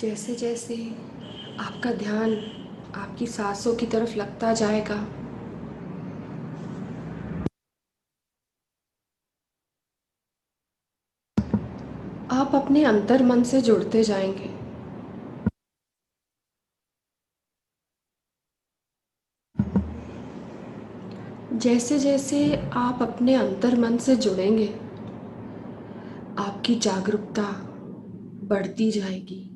जैसे जैसे आपका ध्यान आपकी सांसों की तरफ लगता जाएगा, आप अपने अंतर मन से जुड़ते जाएंगे। जैसे जैसे आप अपने अंतर मन से जुड़ेंगे, आपकी जागरूकता बढ़ती जाएगी।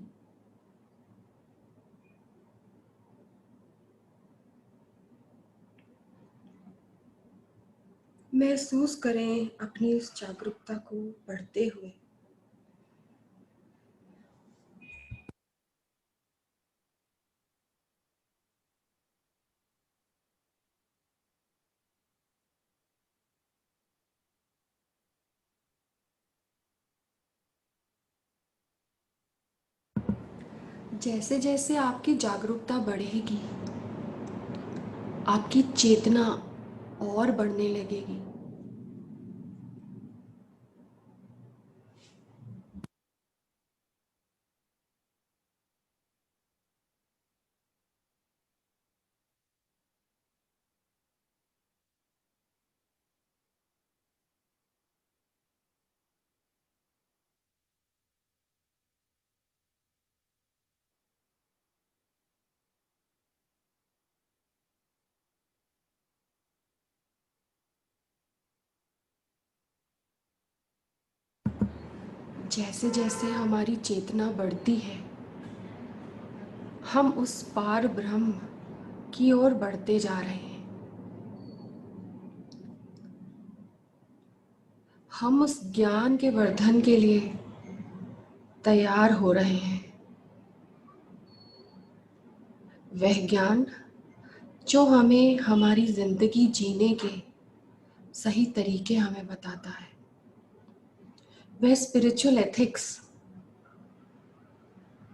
महसूस करें अपनी इस जागरूकता को बढ़ते हुए। जैसे जैसे आपकी जागरूकता बढ़ेगी, आपकी चेतना और बढ़ने लगेगी। जैसे जैसे हमारी चेतना बढ़ती है, हम उस पार ब्रह्म की ओर बढ़ते जा रहे हैं। हम उस ज्ञान के वर्धन के लिए तैयार हो रहे हैं। वह ज्ञान जो हमें हमारी जिंदगी जीने के सही तरीके हमें बताता है। वह स्पिरिचुअल एथिक्स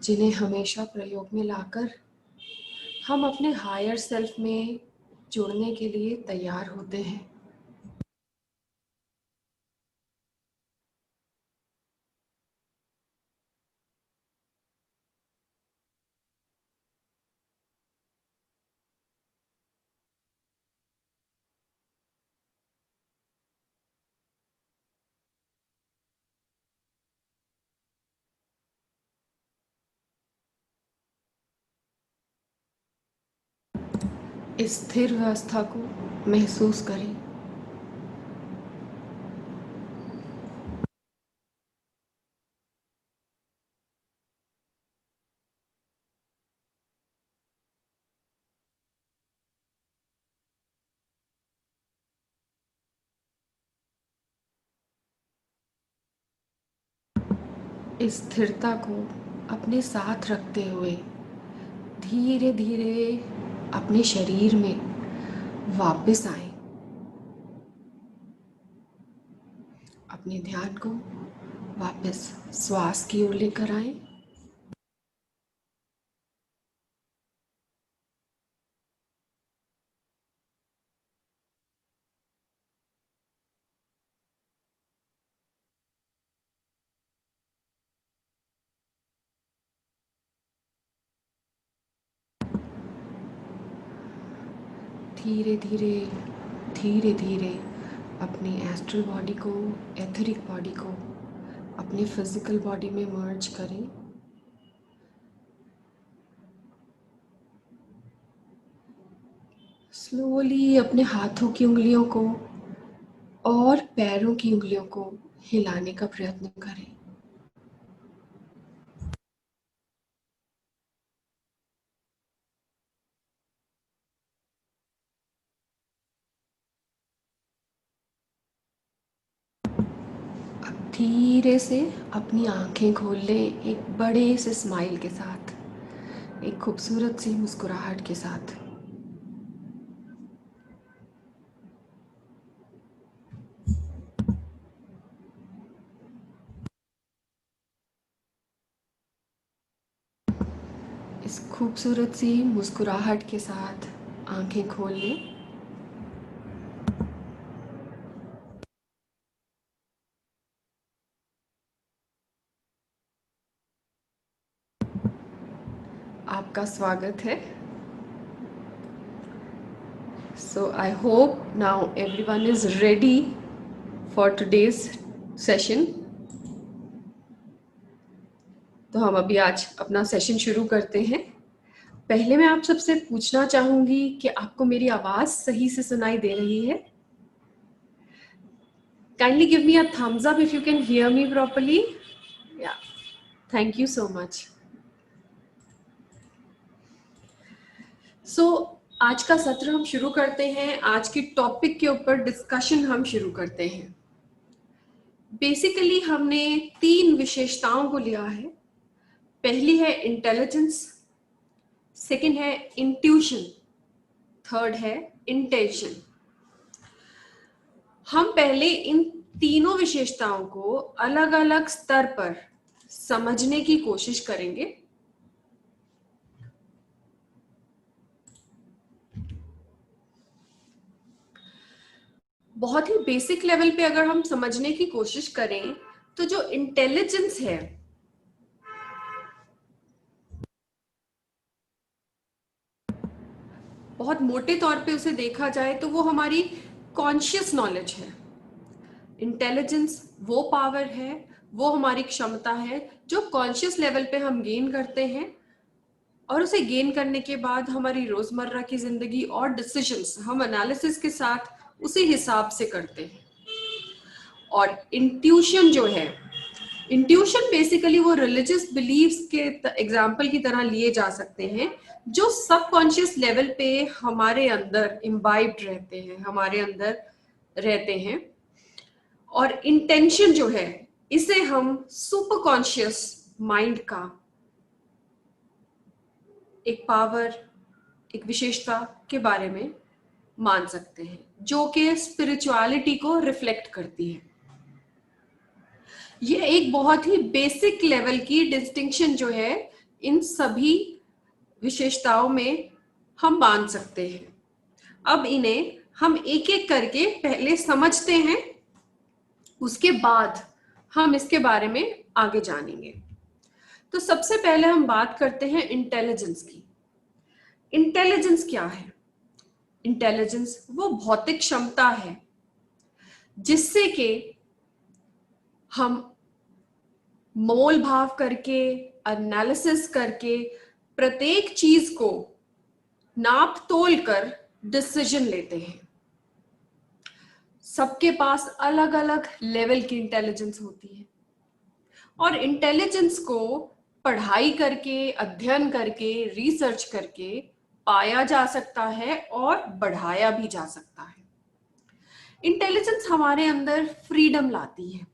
जिन्हें हमेशा प्रयोग में लाकर हम अपने हायर सेल्फ में जुड़ने के लिए तैयार होते हैं। इस स्थिर व्यवस्था को महसूस करें। इस स्थिरता को अपने साथ रखते हुए धीरे धीरे अपने शरीर में वापस आएं। अपने ध्यान को वापस श्वास की ओर लेकर आएं। धीरे धीरे धीरे धीरे अपनी एस्ट्रल बॉडी को, एथरिक बॉडी को अपनी फिजिकल बॉडी में मर्ज करें। स्लोली अपने हाथों की उंगलियों को और पैरों की उंगलियों को हिलाने का प्रयत्न करें। अब धीरे से अपनी आंखें खोल लें, एक बड़े से स्माइल के साथ, एक खूबसूरत सी मुस्कुराहट के साथ। इस खूबसूरत सी मुस्कुराहट के साथ आंखें खोल लें। आपका स्वागत है। So I hope now everyone is ready for today's session. तो हम अभी आज अपना सेशन शुरू करते हैं। पहले मैं आप सबसे पूछना चाहूंगी कि आपको मेरी आवाज सही से सुनाई दे रही है? Kindly give me a thumbs up if you can hear me properly. Yeah, thank you so much. So आज का सत्र हम शुरू करते हैं। आज की टॉपिक के ऊपर डिस्कशन हम शुरू करते हैं। बेसिकली हमने 3 विशेषताओं को लिया है। पहली है इंटेलिजेंस, सेकंड है इंट्यूशन, थर्ड है इंटेंशन। हम पहले इन तीनों विशेषताओं को अलग अलग स्तर पर समझने की कोशिश करेंगे। बहुत ही बेसिक लेवल पे अगर हम समझने की कोशिश करें तो जो इंटेलिजेंस है बहुत मोटे तौर पे उसे देखा जाए तो वो हमारी कॉन्शियस नॉलेज है। इंटेलिजेंस वो पावर है, वो हमारी क्षमता है जो कॉन्शियस लेवल पे हम गेन करते हैं और उसे गेन करने के बाद हमारी रोजमर्रा की जिंदगी और डिसीजंस हम एनालिसिस के साथ उसी हिसाब से करते हैं। और इंट्यूशन जो है, इंट्यूशन बेसिकली वो रिलीजियस बिलीव्स के एग्जाम्पल की तरह लिए जा सकते हैं जो सबकॉन्शियस लेवल पे हमारे अंदर इम्बाइब्ड रहते हैं, हमारे अंदर रहते हैं। और इंटेंशन जो है इसे हम सुपर कॉन्शियस माइंड का एक पावर, एक विशेषता के बारे में मान सकते हैं जो कि स्पिरिचुअलिटी को रिफ्लेक्ट करती है। ये एक बहुत ही बेसिक लेवल की डिस्टिंक्शन जो है इन सभी विशेषताओं में हम मान सकते हैं। अब इन्हें हम एक एक करके पहले समझते हैं, उसके बाद हम इसके बारे में आगे जानेंगे। तो सबसे पहले हम बात करते हैं इंटेलिजेंस की। इंटेलिजेंस क्या है? इंटेलिजेंस वो भौतिक क्षमता है जिससे कि हम मोल भाव करके, एनालिसिस करके, प्रत्येक चीज को नाप तोल कर डिसीजन लेते हैं। सबके पास अलग अलग लेवल की इंटेलिजेंस होती है और इंटेलिजेंस को पढ़ाई करके, अध्ययन करके, रिसर्च करके पाया जा सकता है और बढ़ाया भी जा सकता है। इंटेलिजेंस हमारे अंदर फ्रीडम लाती है।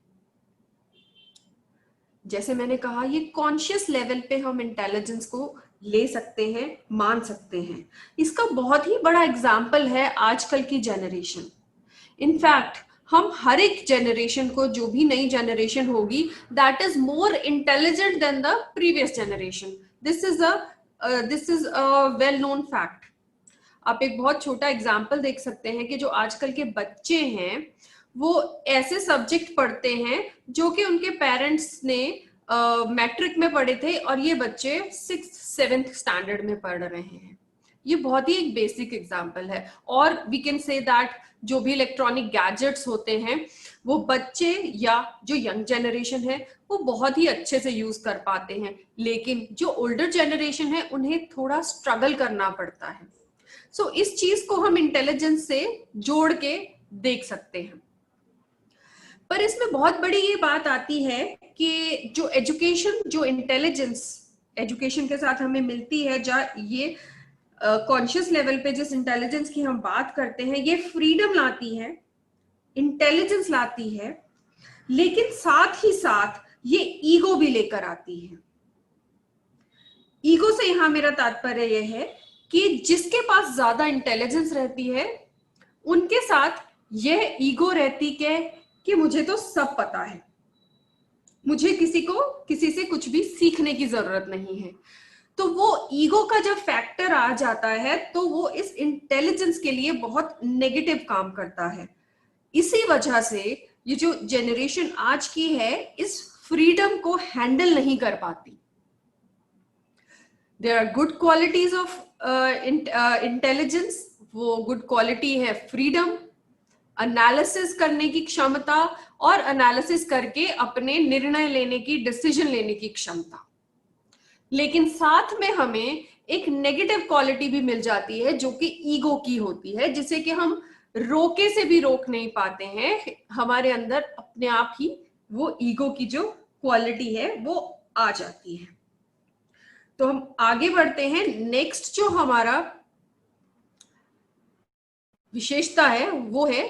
जैसे मैंने कहा, ये कॉन्शियस लेवल पे हम इंटेलिजेंस को ले सकते हैं, मान सकते हैं। इसका बहुत ही बड़ा एग्जाम्पल है आजकल की जनरेशन। इनफैक्ट हम हर एक जनरेशन को, जो भी नई जनरेशन होगी, that is more intelligent then the previous generation. This is a well known fact. आप एक बहुत छोटा एग्जाम्पल देख सकते हैं कि जो आजकल के बच्चे हैं वो ऐसे सब्जेक्ट पढ़ते हैं जो कि उनके पेरेंट्स ने मैट्रिक में पढ़े थे और ये बच्चे 6th-7th स्टैंडर्ड में पढ़ रहे हैं। ये बहुत ही एक बेसिक एग्जाम्पल है। और वी कैन से दैट जो भी इलेक्ट्रॉनिक गैजेट्स होते हैं वो बच्चे या जो यंग जनरेशन है वो बहुत ही अच्छे से यूज कर पाते हैं, लेकिन जो ओल्डर जनरेशन है उन्हें थोड़ा स्ट्रगल करना पड़ता है। सो इस चीज को हम इंटेलिजेंस से जोड़ के देख सकते हैं। पर इसमें बहुत बड़ी ये बात आती है कि जो एजुकेशन, जो इंटेलिजेंस एजुकेशन के साथ हमें मिलती है, जहाँ ये कॉन्शियस लेवल पे जिस इंटेलिजेंस की हम बात करते हैं, ये फ्रीडम लाती है, इंटेलिजेंस लाती है, लेकिन साथ ही साथ ये ईगो भी लेकर आती है। ईगो से यहां मेरा तात्पर्य यह है कि जिसके पास ज्यादा इंटेलिजेंस रहती है उनके साथ यह ईगो रहती है कि मुझे तो सब पता है, मुझे किसी से कुछ भी सीखने की जरूरत नहीं है। तो वो ईगो का जब फैक्टर आ जाता है तो वो इस इंटेलिजेंस के लिए बहुत नेगेटिव काम करता है। इसी वजह से ये जो जनरेशन आज की है इस फ्रीडम को हैंडल नहीं कर पाती। There are good qualities of intelligence. वो गुड क्वालिटी है फ्रीडम, एनालिसिस करने की क्षमता, और एनालिसिस करके अपने निर्णय लेने की, डिसीजन लेने की क्षमता। लेकिन साथ में हमें एक नेगेटिव क्वालिटी भी मिल जाती है जो कि ईगो की होती है, जिसे कि हम रोके से भी रोक नहीं पाते हैं। हमारे अंदर अपने आप ही वो ईगो की जो क्वालिटी है वो आ जाती है। तो हम आगे बढ़ते हैं। नेक्स्ट जो हमारा विशेषता है वो है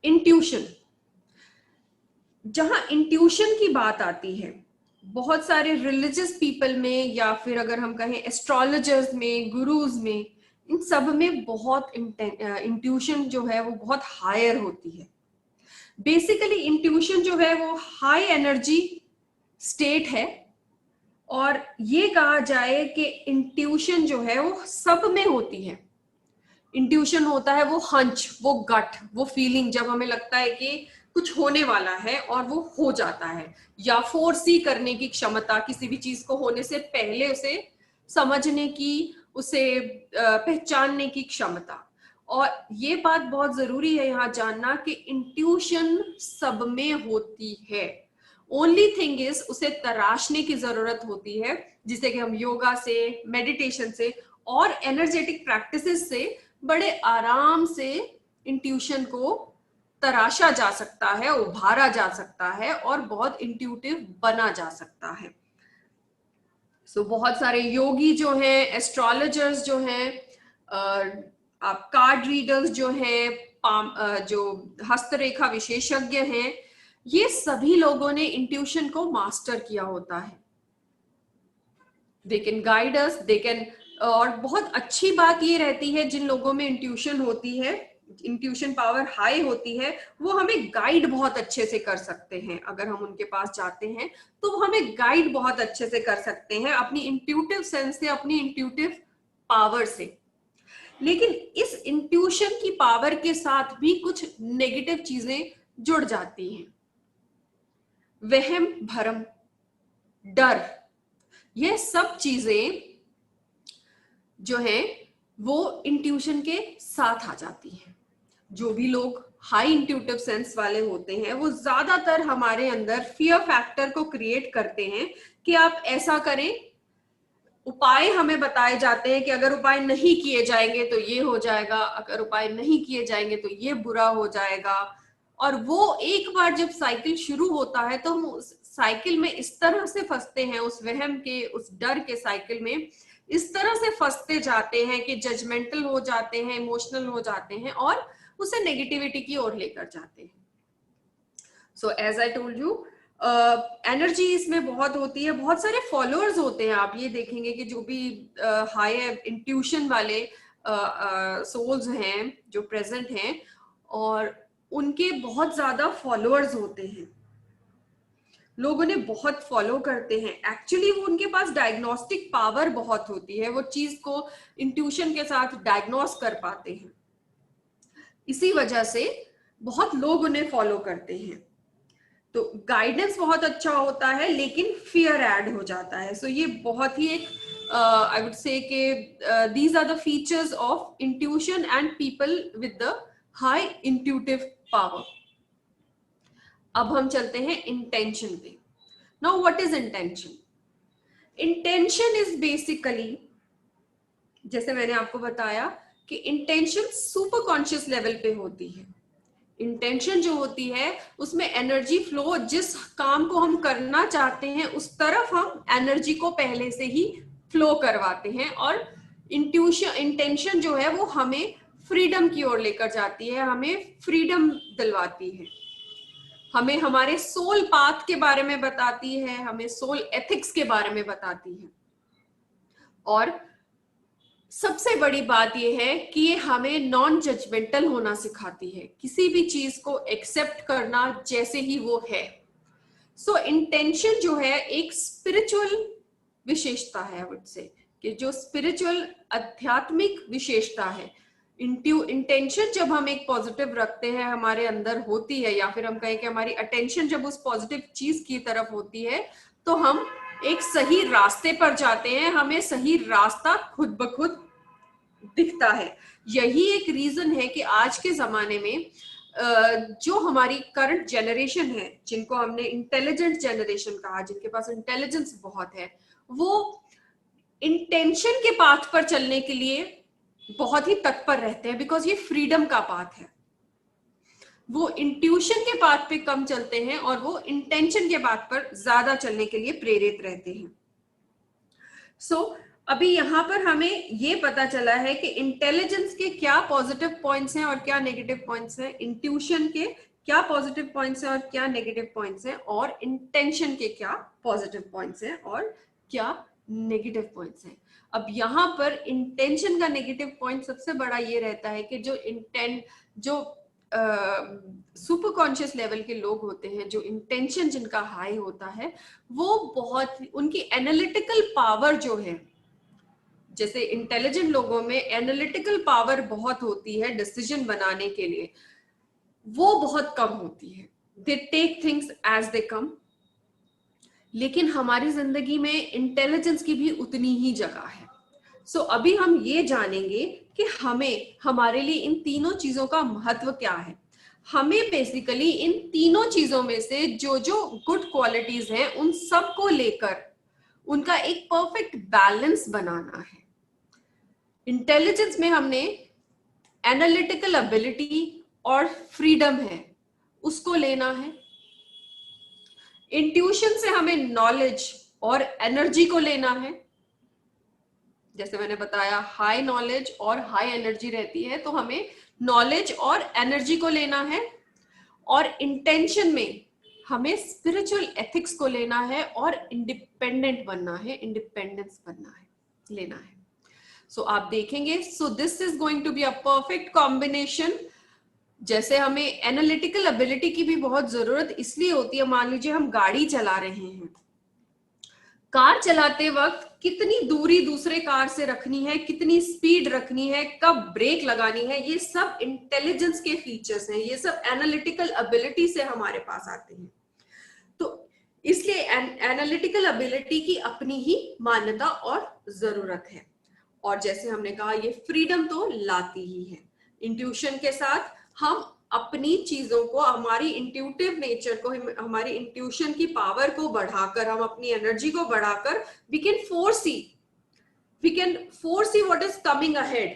इंट्यूशन। जहां इंट्यूशन की बात आती है, बहुत सारे रिलीजियस पीपल में, या फिर अगर हम कहें एस्ट्रोलॉजर्स में, गुरुज में, इन सब में बहुत इंट्यूशन जो है वो बहुत हायर होती है। बेसिकली इंट्यूशन जो है वो हाई एनर्जी स्टेट है, और ये कहा जाए कि इंट्यूशन जो है वो सब में होती है। इंट्यूशन होता है वो हंच, वो गट, वो फीलिंग, जब हमें लगता है कि कुछ होने वाला है और वो हो जाता है, या फोरसी करने की क्षमता, किसी भी चीज को होने से पहले उसे समझने की, उसे पहचानने की क्षमता। और ये बात बहुत जरूरी है यहाँ जानना कि इंट्यूशन सब में होती है। ओनली थिंग इज उसे तराशने की जरूरत होती है, जिसे कि हम योगा से, मेडिटेशन से और एनर्जेटिक प्रैक्टिसेस से बड़े आराम से इंट्यूशन को तराशा जा सकता है, उभारा जा सकता है और बहुत इंट्यूटिव बना जा सकता है। सो बहुत सारे योगी जो हैं, एस्ट्रोलॉजर्स जो हैं, आप कार्ड रीडर्स जो हैं, जो हस्तरेखा विशेषज्ञ हैं, ये सभी लोगों ने इंट्यूशन को मास्टर किया होता है। They can guide us, they can, और बहुत अच्छी बात ये रहती है जिन लोगों में इंट्यूशन होती है, इंट्यूशन पावर हाई होती है, वो हमें गाइड बहुत अच्छे से कर सकते हैं। अगर हम उनके पास जाते हैं तो वो हमें गाइड बहुत अच्छे से कर सकते हैं अपनी इंट्यूटिव सेंस से, अपनी इंट्यूटिव पावर से। लेकिन इस इंट्यूशन की पावर के साथ भी कुछ नेगेटिव चीजें जुड़ जाती हैं। वहम भरम, डर, ये सब चीजें जो है वो इंट्यूशन के साथ आ जाती हैं। जो भी लोग हाई इंट्यूटिव सेंस वाले होते हैं वो ज्यादातर हमारे अंदर फियर फैक्टर को क्रिएट करते हैं कि आप ऐसा करें। उपाय हमें बताए जाते हैं कि अगर उपाय नहीं किए जाएंगे तो ये हो जाएगा, अगर उपाय नहीं किए जाएंगे तो ये बुरा हो जाएगा। और वो एक बार जब साइकिल शुरू होता है तो हम उस साइकिल में इस तरह से फंसते हैं, उस वहम के, उस डर के साइकिल में इस तरह से फंसते जाते हैं कि जजमेंटल हो जाते हैं, इमोशनल हो जाते हैं और उसे नेगेटिविटी की ओर लेकर जाते हैं। So as I told you, energy इसमें बहुत होती है। बहुत सारे फॉलोअर्स होते हैं, आप ये देखेंगे कि जो भी हाई इंट्यूशन वाले सोल्स हैं जो प्रेजेंट हैं, और उनके बहुत ज्यादा फॉलोअर्स होते हैं, लोग उन्हें बहुत फॉलो करते हैं। एक्चुअली वो उनके पास डायग्नोस्टिक पावर बहुत होती है, वो चीज को इंट्यूशन के साथ डायग्नोस कर पाते हैं। इसी वजह से बहुत लोग उन्हें फॉलो करते हैं। तो गाइडेंस बहुत अच्छा होता है लेकिन फियर ऐड हो जाता है। सो ये बहुत ही एक आई वुड से कि these are the features of intuition and people with the high intuitive power. अब हम चलते हैं इंटेंशन पे। Now what is intention? Intention is basically, जैसे मैंने आपको बताया कि इंटेंशन सुपर कॉन्शियस लेवल पे होती है। इंटेंशन जो होती है उसमें एनर्जी फ्लो, जिस काम को हम करना चाहते हैं उस तरफ हम एनर्जी को पहले से ही फ्लो करवाते हैं। और इंटेंशन जो है वो हमें फ्रीडम की ओर लेकर जाती है, हमें फ्रीडम दिलवाती है, हमें हमारे सोल पाथ के बारे में बताती है, हमें सोल एथिक्स के बारे में बताती है। और सबसे बड़ी बात यह है कि ये हमें नॉन जजमेंटल होना सिखाती है, किसी भी चीज को एक्सेप्ट करना जैसे ही वो है। सो इंटेंशन जो है एक स्पिरिचुअल विशेषता है, आई वुड से कि जो स्पिरिचुअल आध्यात्मिक विशेषता है। इंटेंशन जब हम एक पॉजिटिव रखते हैं हमारे अंदर होती है, या फिर हम कहें कि हमारी अटेंशन जब उस पॉजिटिव चीज की तरफ होती है, तो हम एक सही रास्ते पर जाते हैं, हमें सही रास्ता खुद ब खुद दिखता है। यही एक रीजन है कि आज के जमाने में जो हमारी करंट जनरेशन है, जिनको हमने इंटेलिजेंट जनरेशन कहा, जिनके पास इंटेलिजेंस बहुत है, वो इंटेंशन के पाथ पर चलने के लिए बहुत ही तत्पर रहते हैं, बिकॉज ये फ्रीडम का पाथ है। वो इंट्यूशन के पाथ पे कम चलते हैं और वो इंटेंशन के पाथ पर ज्यादा चलने के लिए प्रेरित रहते हैं। अभी यहां पर हमें ये पता चला है कि इंटेलिजेंस के क्या पॉजिटिव पॉइंट्स हैं और क्या नेगेटिव पॉइंट्स हैं, इंट्यूशन के क्या पॉजिटिव पॉइंट्स हैं और क्या नेगेटिव पॉइंट्स हैं, और इंटेंशन के क्या पॉजिटिव पॉइंट्स हैं और क्या नेगेटिव पॉइंट्स हैं। अब यहाँ पर इंटेंशन का नेगेटिव पॉइंट सबसे बड़ा ये रहता है कि जो सुपर कॉन्शियस लेवल के लोग होते हैं, जो इंटेंशन जिनका हाई होता है, वो बहुत उनकी एनालिटिकल पावर जो है, जैसे इंटेलिजेंट लोगों में एनालिटिकल पावर बहुत होती है डिसीजन बनाने के लिए, वो बहुत कम होती है। They take things as they come. लेकिन हमारी जिंदगी में इंटेलिजेंस की भी उतनी ही जगह है। अभी हम ये जानेंगे कि हमें हमारे लिए इन तीनों चीजों का महत्व क्या है। हमें बेसिकली इन तीनों चीजों में से जो जो गुड क्वालिटीज हैं उन सबको लेकर उनका एक परफेक्ट बैलेंस बनाना है। इंटेलिजेंस में हमने एनालिटिकल एबिलिटी और फ्रीडम है, उसको लेना है। इंट्यूशन से हमें नॉलेज और एनर्जी को लेना है। जैसे मैंने बताया, हाई नॉलेज और हाई एनर्जी रहती है, तो हमें नॉलेज और एनर्जी को लेना है। और इंटेंशन में हमें स्पिरिचुअल एथिक्स को लेना है और इंडिपेंडेंट बनना है, इंडिपेंडेंस बनना है, लेना है। आप देखेंगे, this is going to be a perfect combination. जैसे हमें एनालिटिकल एबिलिटी की भी बहुत जरूरत इसलिए होती है, मान लीजिए हम गाड़ी चला रहे हैं, कार चलाते वक्त कितनी दूरी दूसरे कार से रखनी है, कितनी स्पीड रखनी है, कब ब्रेक लगानी है, ये सब इंटेलिजेंस के फीचर्स हैं, ये सब एनालिटिकल एबिलिटी से हमारे पास आते हैं। तो इसलिए एनालिटिकल एबिलिटी की अपनी ही मान्यता और जरूरत है। और जैसे हमने कहा, ये फ्रीडम तो लाती ही है। इंट्यूशन के साथ हम अपनी चीजों को, हमारी इंट्यूटिव नेचर को, हमारी इंट्यूशन की पावर को बढ़ाकर, हम अपनी एनर्जी को बढ़ाकर, we can foresee what is coming ahead,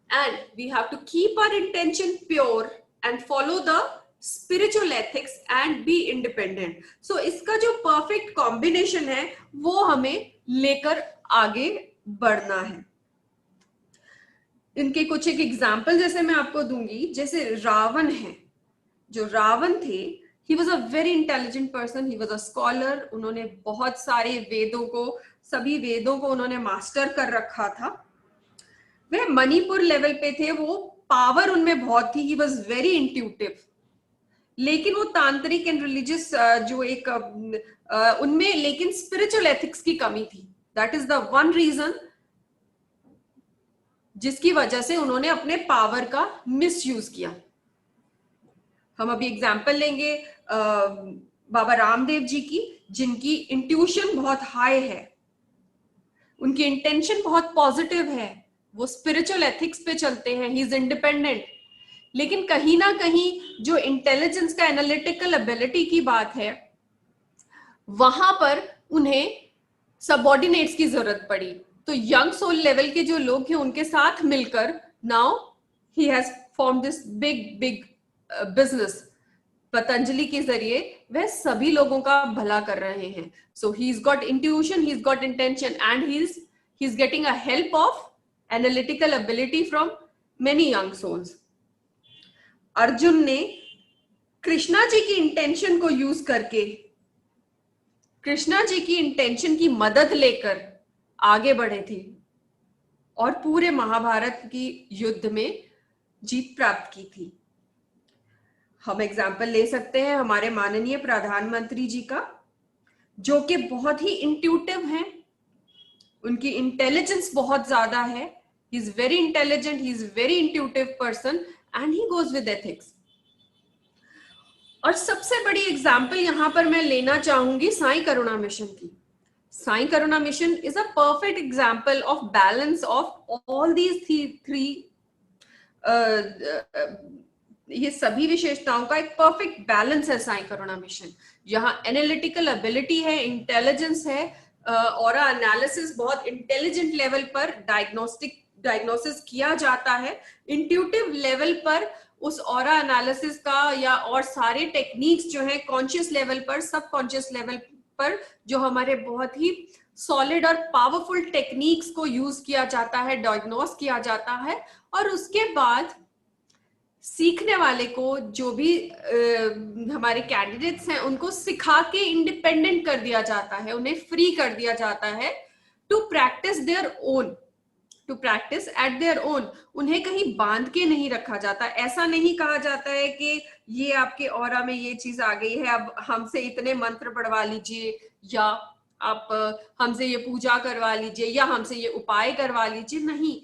and we have to keep our intention pure and follow the spiritual ethics and be independent. इसका जो परफेक्ट कॉम्बिनेशन है वो हमें लेकर आगे बढ़ना है। इनके कुछ एक एग्जाम्पल जैसे मैं आपको दूंगी, जैसे रावण है। जो रावण थे, he was a very intelligent person, he was a scholar. उन्होंने बहुत सारे सभी वेदों को उन्होंने मास्टर कर रखा था। वह मणिपुर लेवल पे थे, वो पावर उनमें बहुत थी, ही वॉज वेरी इंट्यूटिव। लेकिन वो तांत्रिक एंड रिलीजियस जो एक उनमें, लेकिन स्पिरिचुअल एथिक्स की कमी थी। That is the one reason जिसकी वजह से उन्होंने अपने पावर का मिसयूज किया। हम अभी एग्जाम्पल लेंगे बाबा रामदेव जी की, जिनकी इंट्यूशन बहुत हाई है, उनकी इंटेंशन बहुत पॉजिटिव है, वो स्पिरिचुअल एथिक्स पे चलते हैं, ही इज इंडिपेंडेंट। लेकिन कहीं ना कहीं जो इंटेलिजेंस का, एनालिटिकल एबिलिटी की बात है, वहां पर उन्हें सबऑर्डिनेट्स की जरूरत पड़ी। तो यंग सोल लेवल के जो लोग हैं उनके साथ मिलकर now he has form this big business. Patanjali के जरिए वह सभी लोगों का भला कर रहे हैं। So he is got intuition, he is got intention, and he is getting a help of analytical ability from many young souls. Arjun ने कृष्णा जी की इंटेंशन को यूज करके, कृष्णा जी की इंटेंशन की मदद लेकर आगे बढ़े थे और पूरे महाभारत की युद्ध में जीत प्राप्त की थी। हम एग्जाम्पल ले सकते हैं हमारे माननीय प्रधानमंत्री जी का, जो कि बहुत ही इंट्यूटिव हैं, उनकी इंटेलिजेंस बहुत ज्यादा है। He is very intelligent, he is very intuitive person, and he goes with ethics. और सबसे बड़ी एग्जाम्पल यहाँ पर मैं लेना चाहूंगी साई करुणा मिशन की. Sai Karuna mission is a perfect example of balance of all these three. ये सभी विशेषताओं का एक परफेक्ट बैलेंस है साई करुणा मिशन. यहाँ एनालिटिकल एबिलिटी है, इंटेलिजेंस है, ऑरा एनालिसिस बहुत इंटेलिजेंट लेवल पर डायग्नोसिस किया जाता है, इंट्यूटिव लेवल पर उस ऑरा एनालिसिस का या और सारे टेक्निक्स जो है कॉन्शियस लेवल पर, सब कॉन्शियस लेवल पर जो हमारे बहुत ही सॉलिड और पावरफुल टेक्निक्स को यूज किया जाता है, डायग्नोस किया जाता है. और उसके बाद सीखने वाले को, जो भी हमारे कैंडिडेट्स हैं, उनको सिखा के इंडिपेंडेंट कर दिया जाता है, उन्हें फ्री कर दिया जाता है to practice their own, to practice at their own. उन्हें कहीं बांध के नहीं रखा जाता. ऐसा नहीं कहा जाता है कि ये आपके ऑरा में ये चीज आ गई है, अब हमसे इतने मंत्र पढ़वा लीजिए, या आप हमसे ये पूजा करवा लीजिए, या हमसे ये उपाय करवा लीजिए. नहीं,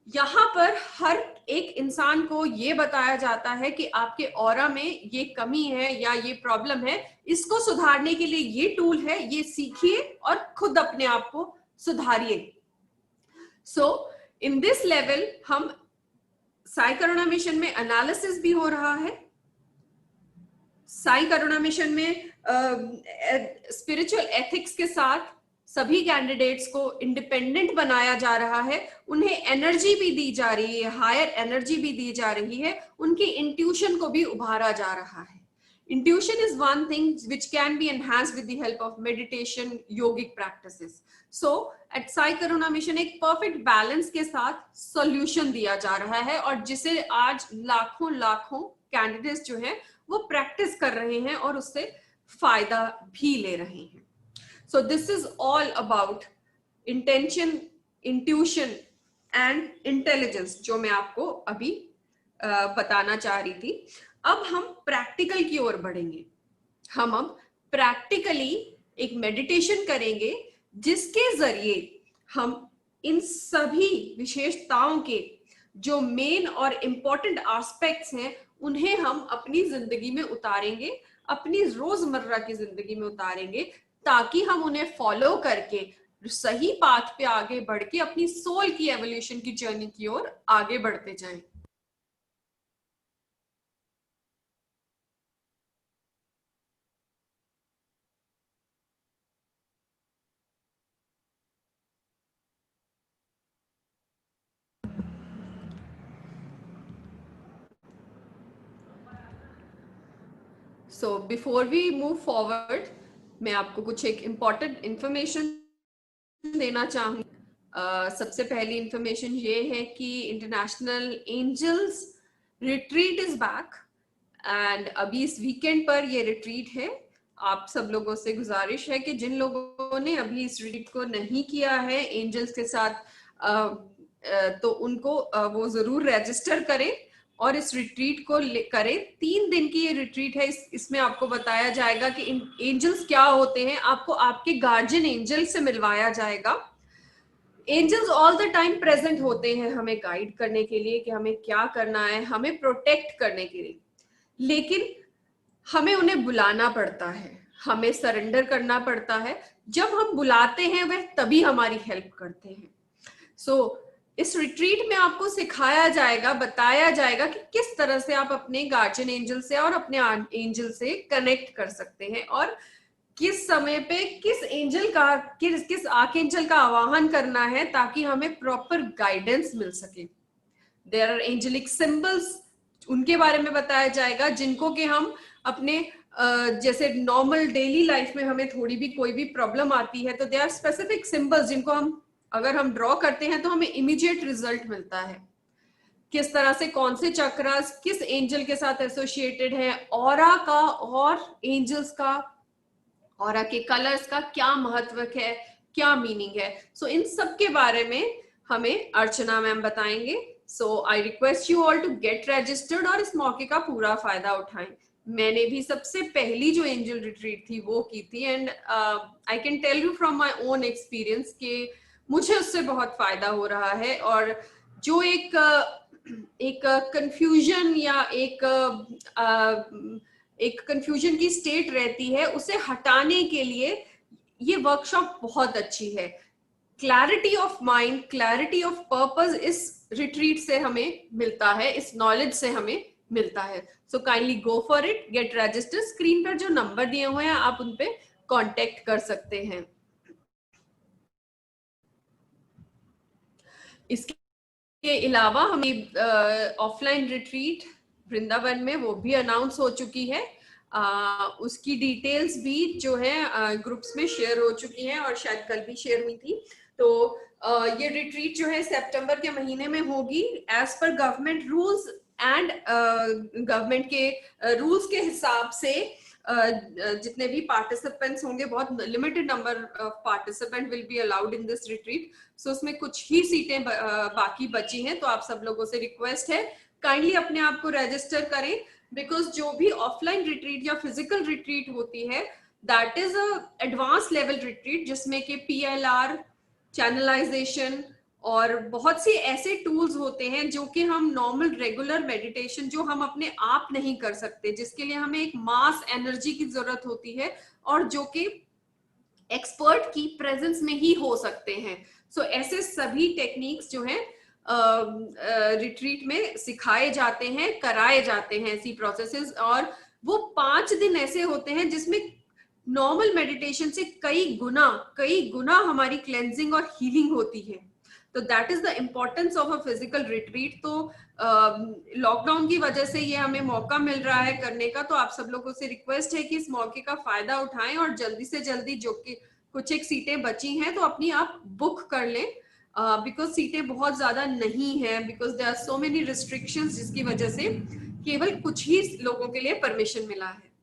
यहाँ पर हर एक इंसान को ये बताया जाता है कि आपके ऑरा में ये कमी है या ये प्रॉब्लम है, इसको सुधारने के लिए ये टूल है, ये सीखिए और खुद अपने आप को सुधारिए. सो इन दिस लेवल हम साई करुणा मिशन में एनालिसिस भी हो रहा है. साई करुणा मिशन में स्पिरिचुअल एथिक्स के साथ सभी कैंडिडेट्स को इंडिपेंडेंट बनाया जा रहा है, उन्हें एनर्जी भी दी जा रही है, हायर एनर्जी भी दी जा रही है, उनकी इंट्यूशन को भी उभारा जा रहा है. Intuition is one thing which can be enhanced with the help of meditation, yogic practices. So, at Sai Karuna Mission एक perfect balance के साथ solution दिया जा रहा है, और जिसे आज लाखों लाखों कैंडिडेट्स जो हैं वो प्रैक्टिस कर रहे हैं और उससे फायदा भी ले रहे हैं. So this is all about intention, intuition and intelligence, जो मैं आपको अभी बताना चाह रही थी. अब हम प्रैक्टिकल की ओर बढ़ेंगे. हम अब प्रैक्टिकली एक मेडिटेशन करेंगे जिसके जरिए हम इन सभी विशेषताओं के जो मेन और इम्पोर्टेंट एस्पेक्ट्स हैं उन्हें हम अपनी जिंदगी में उतारेंगे, अपनी रोजमर्रा की जिंदगी में उतारेंगे, ताकि हम उन्हें फॉलो करके सही पाथ पे आगे बढ़ के अपनी सोल की एवोल्यूशन की जर्नी की ओर आगे बढ़ते जाएं. So before we move forward, मैं आपको कुछ एक इम्पॉर्टेंट इंफॉर्मेशन देना चाहूंगी. सबसे पहली इंफॉर्मेशन ये है कि international angels retreat is back, and अभी इस वीकेंड पर ये रिट्रीट है. आप सब लोगों से गुजारिश है कि जिन लोगों ने अभी इस रिट्रीट को नहीं किया है एंजल्स के साथ, तो उनको वो जरूर रजिस्टर करें और इस रिट्रीट को करें. 3 दिन की ये रिट्रीट है. इसमें आपको बताया जाएगा कि एंजल्स क्या होते हैं, आपको आपके गार्जियन एंजल से मिलवाया जाएगा. Angels all the time present होते हैं हमें गाइड करने के लिए कि हमें क्या करना है, हमें प्रोटेक्ट करने के लिए, लेकिन हमें उन्हें बुलाना पड़ता है, हमें सरेंडर करना पड़ता है. जब हम बुलाते हैं वह तभी हमारी हेल्प करते हैं. सो इस रिट्रीट में आपको सिखाया जाएगा, बताया जाएगा कि किस तरह से आप अपने गार्जियन एंजल से और अपने एंजल से कनेक्ट कर सकते हैं, और किस समय पे किस एंजल का, किस आर्कएंजल का आवाहन करना है ताकि हमें प्रॉपर गाइडेंस मिल सके. देयर आर एंजेलिक सिंबल्स, उनके बारे में बताया जाएगा, जिनको कि हम अपने जैसे नॉर्मल डेली लाइफ में हमें थोड़ी भी कोई भी प्रॉब्लम आती है तो दे आर स्पेसिफिक सिंबल्स जिनको हम अगर हम ड्रॉ करते हैं तो हमें इमीडिएट रिजल्ट मिलता है. किस तरह से कौन से चक्रास किस एंजल के साथ एसोसिएटेड है, ऑरा का और एंजल्स का, ऑरा के कलर्स का क्या महत्व है, क्या मीनिंग है. सो इन सब के बारे में हमें अर्चना मैम बताएंगे. So I request you all to get registered और इस मौके का पूरा फायदा उठाएं. मैंने भी सबसे पहली जो एंजल रिट्रीट थी वो की थी, and I can tell you from my own experience कि मुझे उससे बहुत फायदा हो रहा है. और जो एक कंफ्यूजन या एक एक कंफ्यूजन की स्टेट रहती है, उसे हटाने के लिए ये वर्कशॉप बहुत अच्छी है। Clarity of mind, clarity of purpose इस रिट्रीट से हमें मिलता है, इस नॉलेज से हमें मिलता है। So kindly go for it, get register. Screen पर जो नंबर दिए हुए हैं आप उन पे कांटेक्ट कर सकते हैं। इसके अलावा हमें ऑफलाइन रिट्रीट वृंदावन में वो भी अनाउंस हो चुकी है। उसकी डिटेल्स भी जो है ग्रुप्स में शेयर हो चुकी हैं और शायद कल भी शेयर हुई थी। तो ये रिट्रीट जो है सितंबर के महीने में होगी as per government rules and government के रूल्स के हिसाब से। जितने भी पार्टिसिपेंट्स होंगे, बहुत limited number of participant will be allowed in this retreat. So उसमें कुछ ही सीटें बाकी बची हैं, तो आप सब लोगों से रिक्वेस्ट है काइंडली अपने आप को रजिस्टर करें। बिकॉज जो भी ऑफलाइन रिट्रीट या फिजिकल रिट्रीट होती है, that is a advance level retreat जिसमें कि PLR, चैनलाइजेशन और बहुत से ऐसे टूल्स होते हैं जो कि हम नॉर्मल रेगुलर मेडिटेशन जो हम अपने आप नहीं कर सकते, जिसके लिए हमें एक मास एनर्जी की जरूरत होती है और जो कि एक्सपर्ट की प्रेजेंस में ही हो सकते हैं। सो ऐसे सभी टेक्निक्स जो हैं रिट्रीट में सिखाए जाते हैं, कराए जाते हैं ऐसी प्रोसेसेस। और वो 5 दिन ऐसे होते हैं जिसमें नॉर्मल मेडिटेशन से कई गुना हमारी क्लेंजिंग और हीलिंग होती है। तो that is the importance of a physical retreat. तो लॉकडाउन की वजह से ये हमें मौका मिल रहा है करने का, तो आप सब लोगों से रिक्वेस्ट है कि इस मौके का फायदा उठाएं और जल्दी से जल्दी, जो कि कुछ एक सीटें बची हैं, तो अपनी आप बुक कर लें। बिकॉज सीटें बहुत ज्यादा नहीं है, because there are so many restrictions, जिसकी वजह से केवल कुछ ही लोगों के लिए परमिशन मिला है।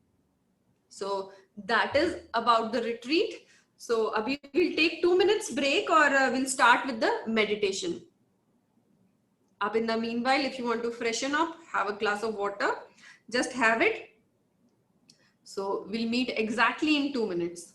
So that is about the retreat. So abhi we'll take 2 minutes break or we'll start with the meditation. Up in the meanwhile, if you want to freshen up, have a glass of water, just have it. So we'll meet exactly in 2 minutes.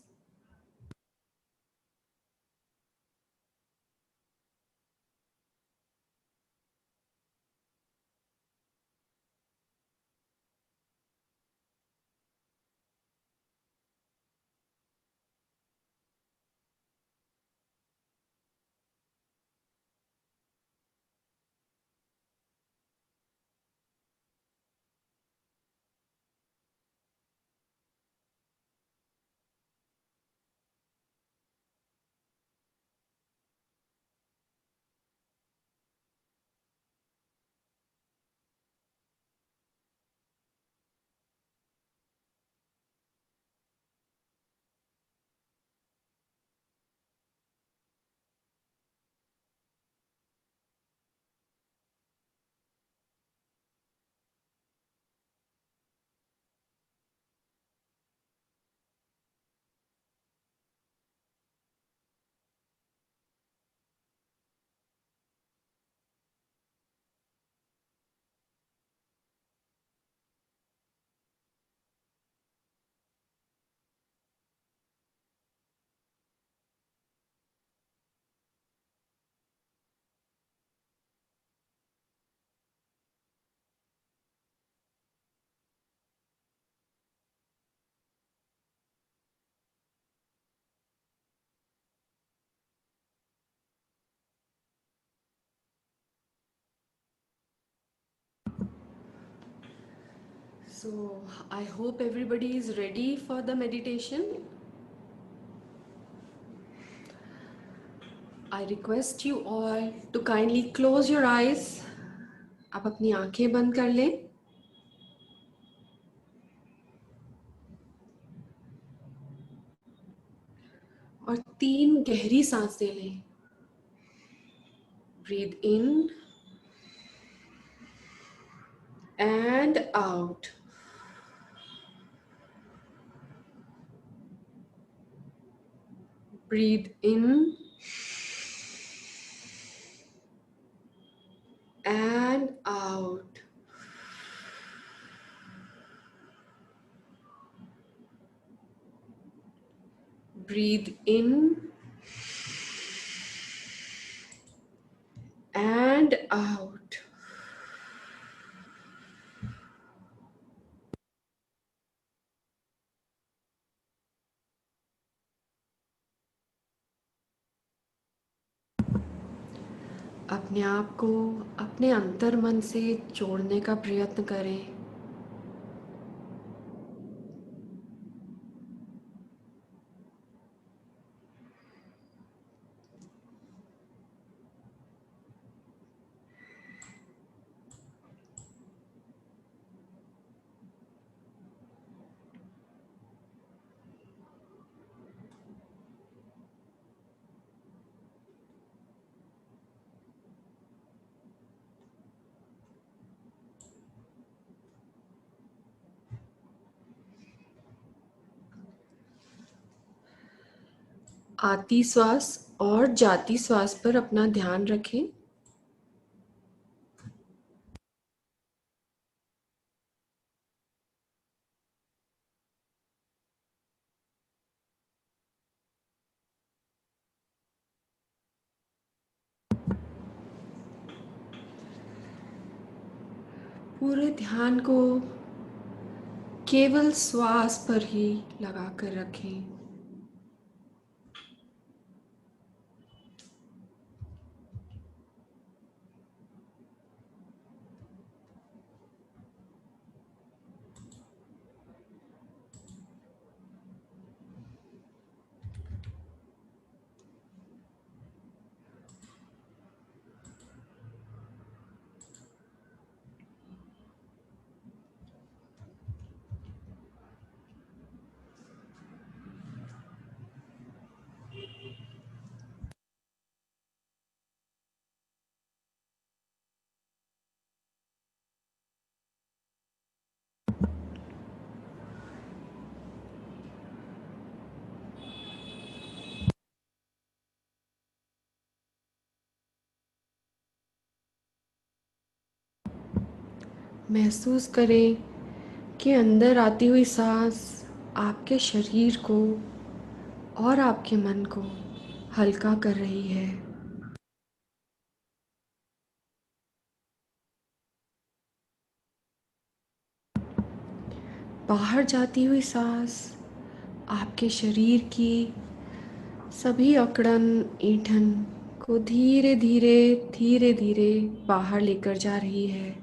So I hope everybody is ready for the meditation. I request you all to kindly close your eyes. आप अपनी आंखें बंद कर लें और 3 गहरी सांसें लें। Breathe in and out. Breathe in and out. Breathe in and out. अपने आप को अपने अंतर मन से जोड़ने का प्रयत्न करें। आती श्वास और जाती श्वास पर अपना ध्यान रखें। पूरे ध्यान को केवल श्वास पर ही लगा कर रखें। महसूस करें कि अंदर आती हुई सांस आपके शरीर को और आपके मन को हल्का कर रही है। बाहर जाती हुई सांस आपके शरीर की सभी अकड़न ऐंठन को धीरे धीरे धीरे धीरे बाहर लेकर जा रही है।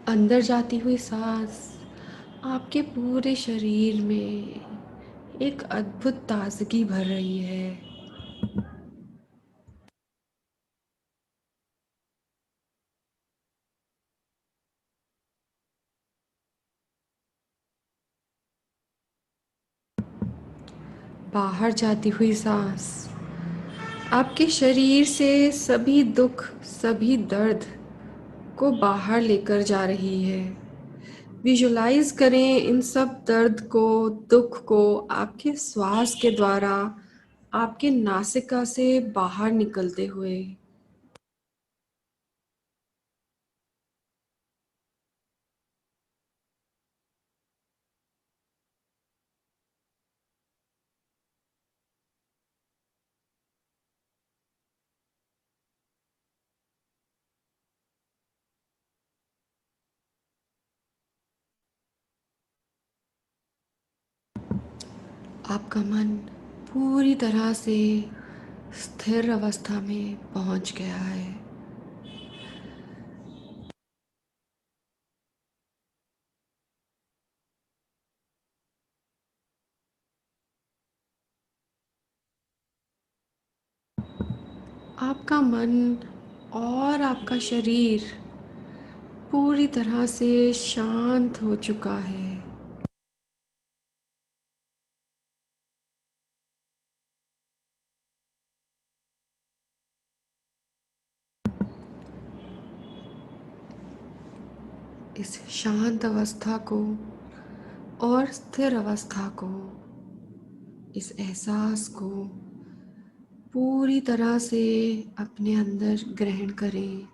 अंदर जाती हुई सांस आपके पूरे शरीर में एक अद्भुत ताजगी भर रही है। बाहर जाती हुई सांस आपके शरीर से सभी दुख सभी दर्द को बाहर लेकर जा रही है। विजुलाइज करें इन सब दर्द को दुख को आपके श्वास के द्वारा आपके नासिका से बाहर निकलते हुए। आपका मन पूरी तरह से स्थिर अवस्था में पहुंच गया है। आपका मन और आपका शरीर पूरी तरह से शांत हो चुका है। इस शांत अवस्था को और स्थिर अवस्था को इस एहसास को पूरी तरह से अपने अंदर ग्रहण करें।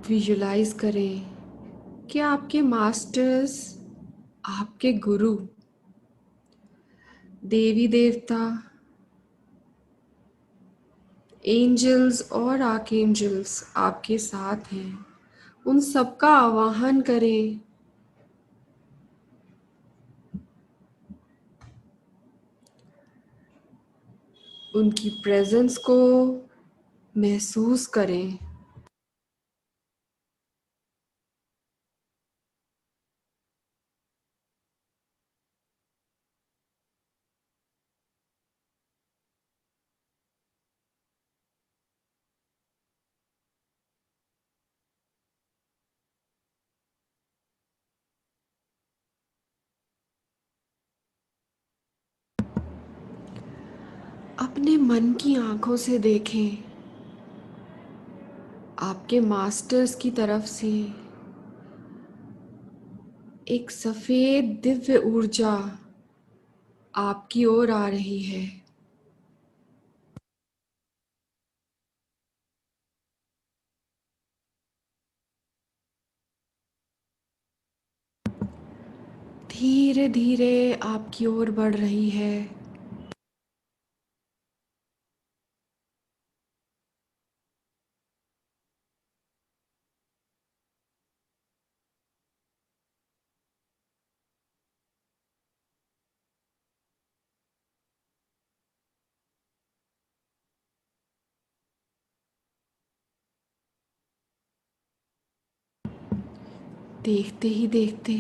विजुलाइज करें कि आपके मास्टर्स, आपके गुरु, देवी देवता, एंजल्स और आर्कएंजल्स आपके साथ हैं। उन सबका आवाहन करें। उनकी प्रेजेंस को महसूस करें। अपने मन की आंखों से देखें, आपके मास्टर्स की तरफ से एक सफेद दिव्य ऊर्जा आपकी ओर आ रही है। धीरे धीरे आपकी ओर बढ़ रही है। देखते ही देखते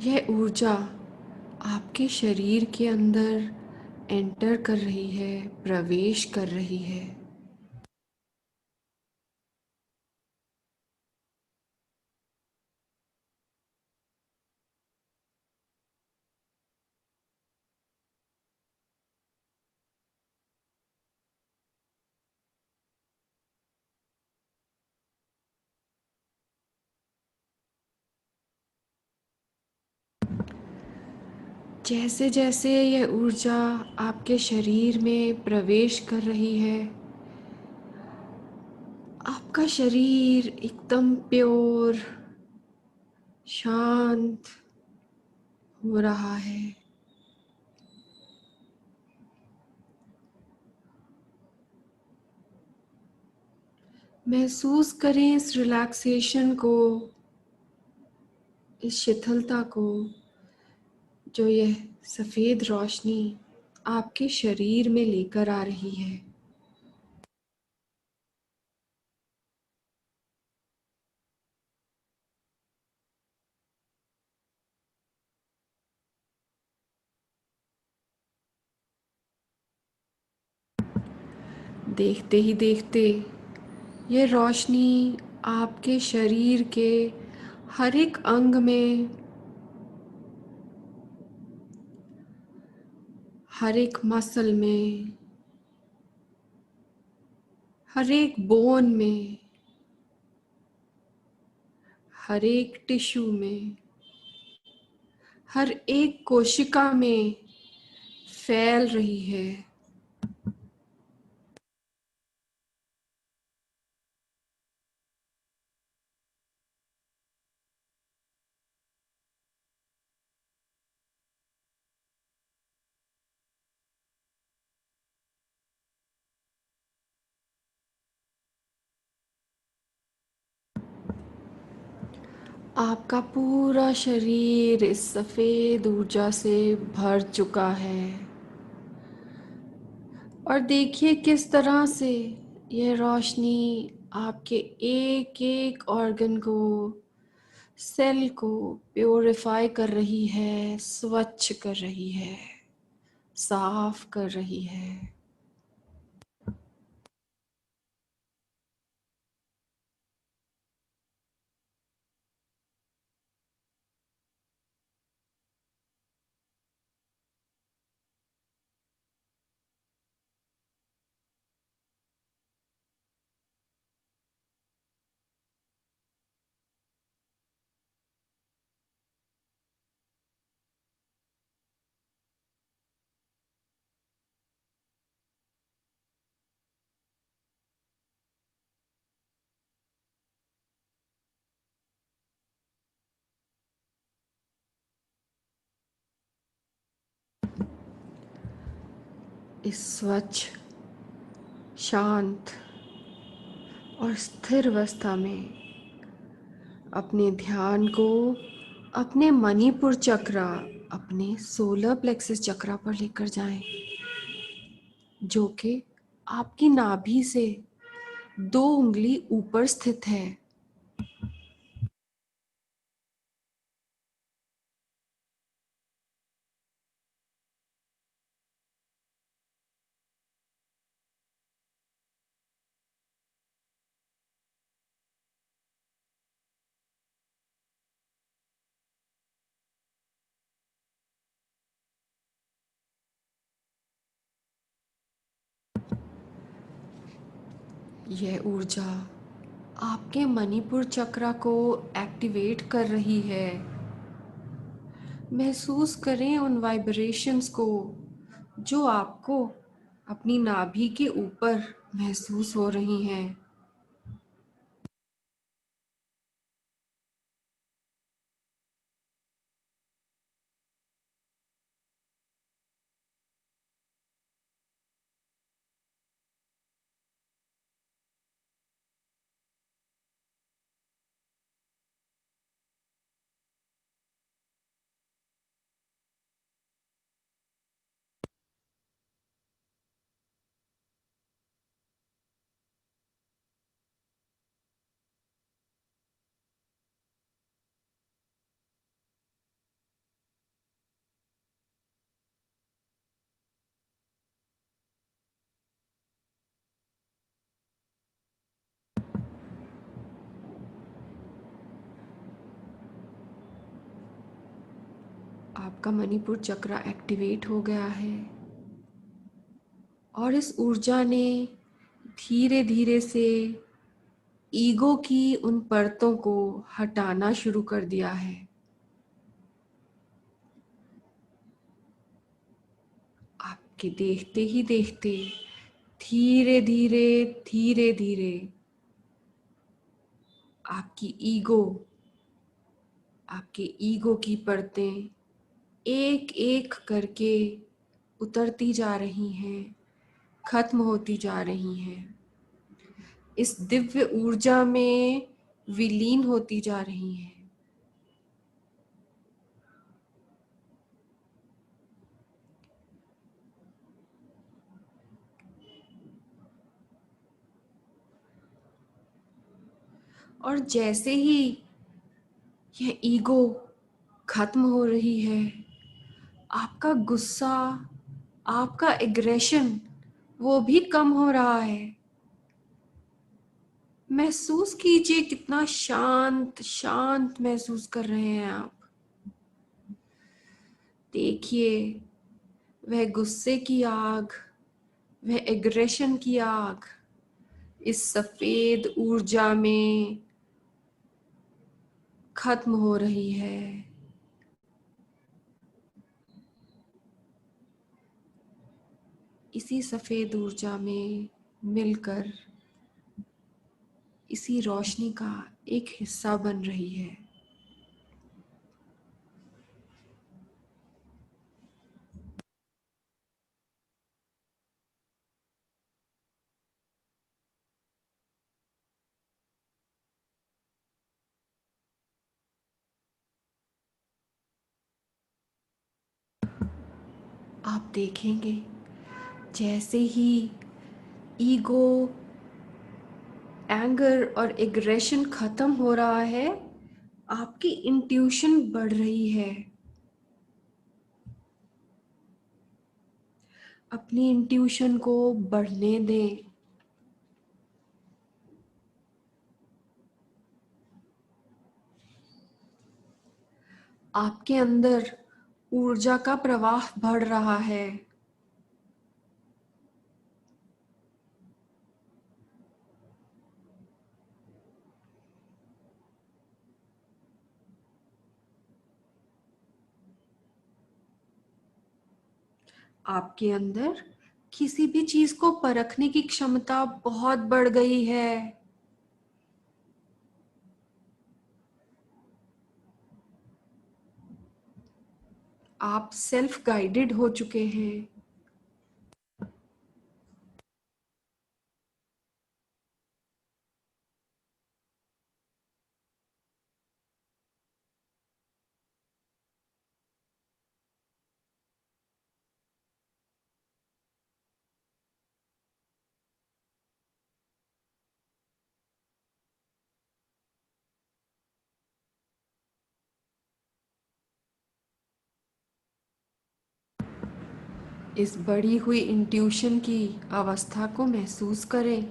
यह ऊर्जा आपके शरीर के अंदर एंटर कर रही है, प्रवेश कर रही है। जैसे जैसे यह ऊर्जा आपके शरीर में प्रवेश कर रही है, आपका शरीर एकदम प्योर, शांत हो रहा है। महसूस करें इस रिलैक्सेशन को, इस शिथिलता को, जो यह सफ़ेद रोशनी आपके शरीर में लेकर आ रही है। देखते ही देखते यह रोशनी आपके शरीर के हर एक अंग में, हर एक मसल में, हर एक बोन में, हर एक टिश्यू में, हर एक कोशिका में फैल रही है। आपका पूरा शरीर इस सफ़ेद ऊर्जा से भर चुका है। और देखिए किस तरह से यह रोशनी आपके एक एक ऑर्गन को, सेल को प्योरीफाई कर रही है, स्वच्छ कर रही है, साफ कर रही है। इस स्वच्छ, शांत और स्थिर अवस्था में अपने ध्यान को अपने मणिपुर चक्र, अपने सोलर प्लेक्सस चक्रा पर लेकर जाएं, जो कि आपकी नाभि से 2 उंगली ऊपर स्थित है। यह ऊर्जा आपके मणिपुर चक्र को एक्टिवेट कर रही है। महसूस करें उन वाइब्रेशंस को जो आपको अपनी नाभि के ऊपर महसूस हो रही हैं। आपका मणिपुर चक्र एक्टिवेट हो गया है और इस ऊर्जा ने धीरे धीरे से ईगो की उन परतों को हटाना शुरू कर दिया है। आपके देखते ही देखते धीरे धीरे धीरे धीरे आपकी ईगो की परतें एक एक करके उतरती जा रही हैं, खत्म होती जा रही हैं, इस दिव्य ऊर्जा में विलीन होती जा रही हैं। और जैसे ही यह ईगो खत्म हो रही है, आपका गुस्सा, आपका एग्रेशन वो भी कम हो रहा है। महसूस कीजिए कितना शांत शांत महसूस कर रहे हैं आप। देखिए वह गुस्से की आग, वह एग्रेशन की आग इस सफेद ऊर्जा में खत्म हो रही है। इसी सफेद ऊर्जा में मिलकर इसी रोशनी का एक हिस्सा बन रही है। आप देखेंगे जैसे ही ईगो, एंगर और एग्रेशन खत्म हो रहा है, आपकी इंट्यूशन बढ़ रही है। अपनी इंट्यूशन को बढ़ने दें। आपके अंदर ऊर्जा का प्रवाह बढ़ रहा है। आपके अंदर किसी भी चीज को परखने की क्षमता बहुत बढ़ गई है। आप सेल्फ गाइडेड हो चुके हैं। इस बढ़ी हुई इंट्यूशन की अवस्था को महसूस करें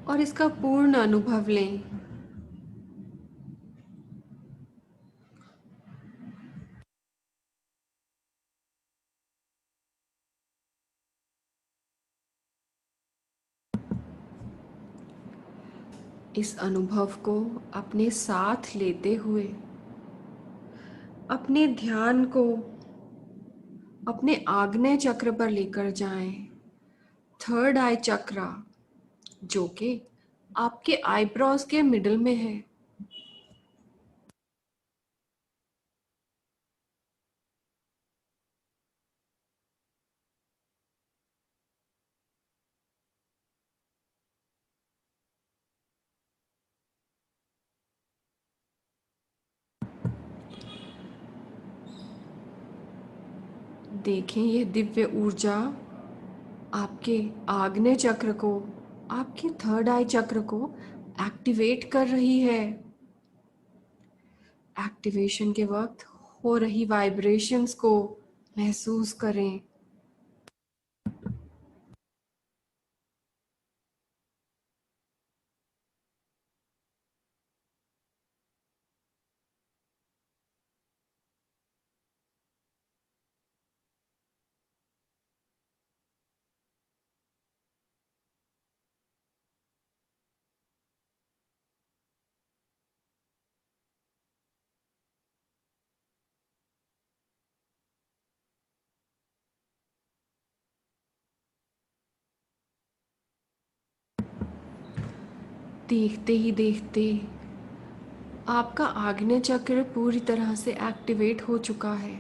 और इसका पूर्ण अनुभव लें। इस अनुभव को अपने साथ लेते हुए अपने ध्यान को अपने आग्नेय चक्र पर लेकर जाएं। थर्ड आई चक्र, जो कि आपके आईब्रोज के मिडल में है। देखें ये दिव्य ऊर्जा आपके आग्नेय चक्र को, आपके थर्ड आई चक्र को एक्टिवेट कर रही है। एक्टिवेशन के वक्त हो रही वाइब्रेशंस को महसूस करें। देखते ही देखते आपका आग्नेय चक्र पूरी तरह से एक्टिवेट हो चुका है।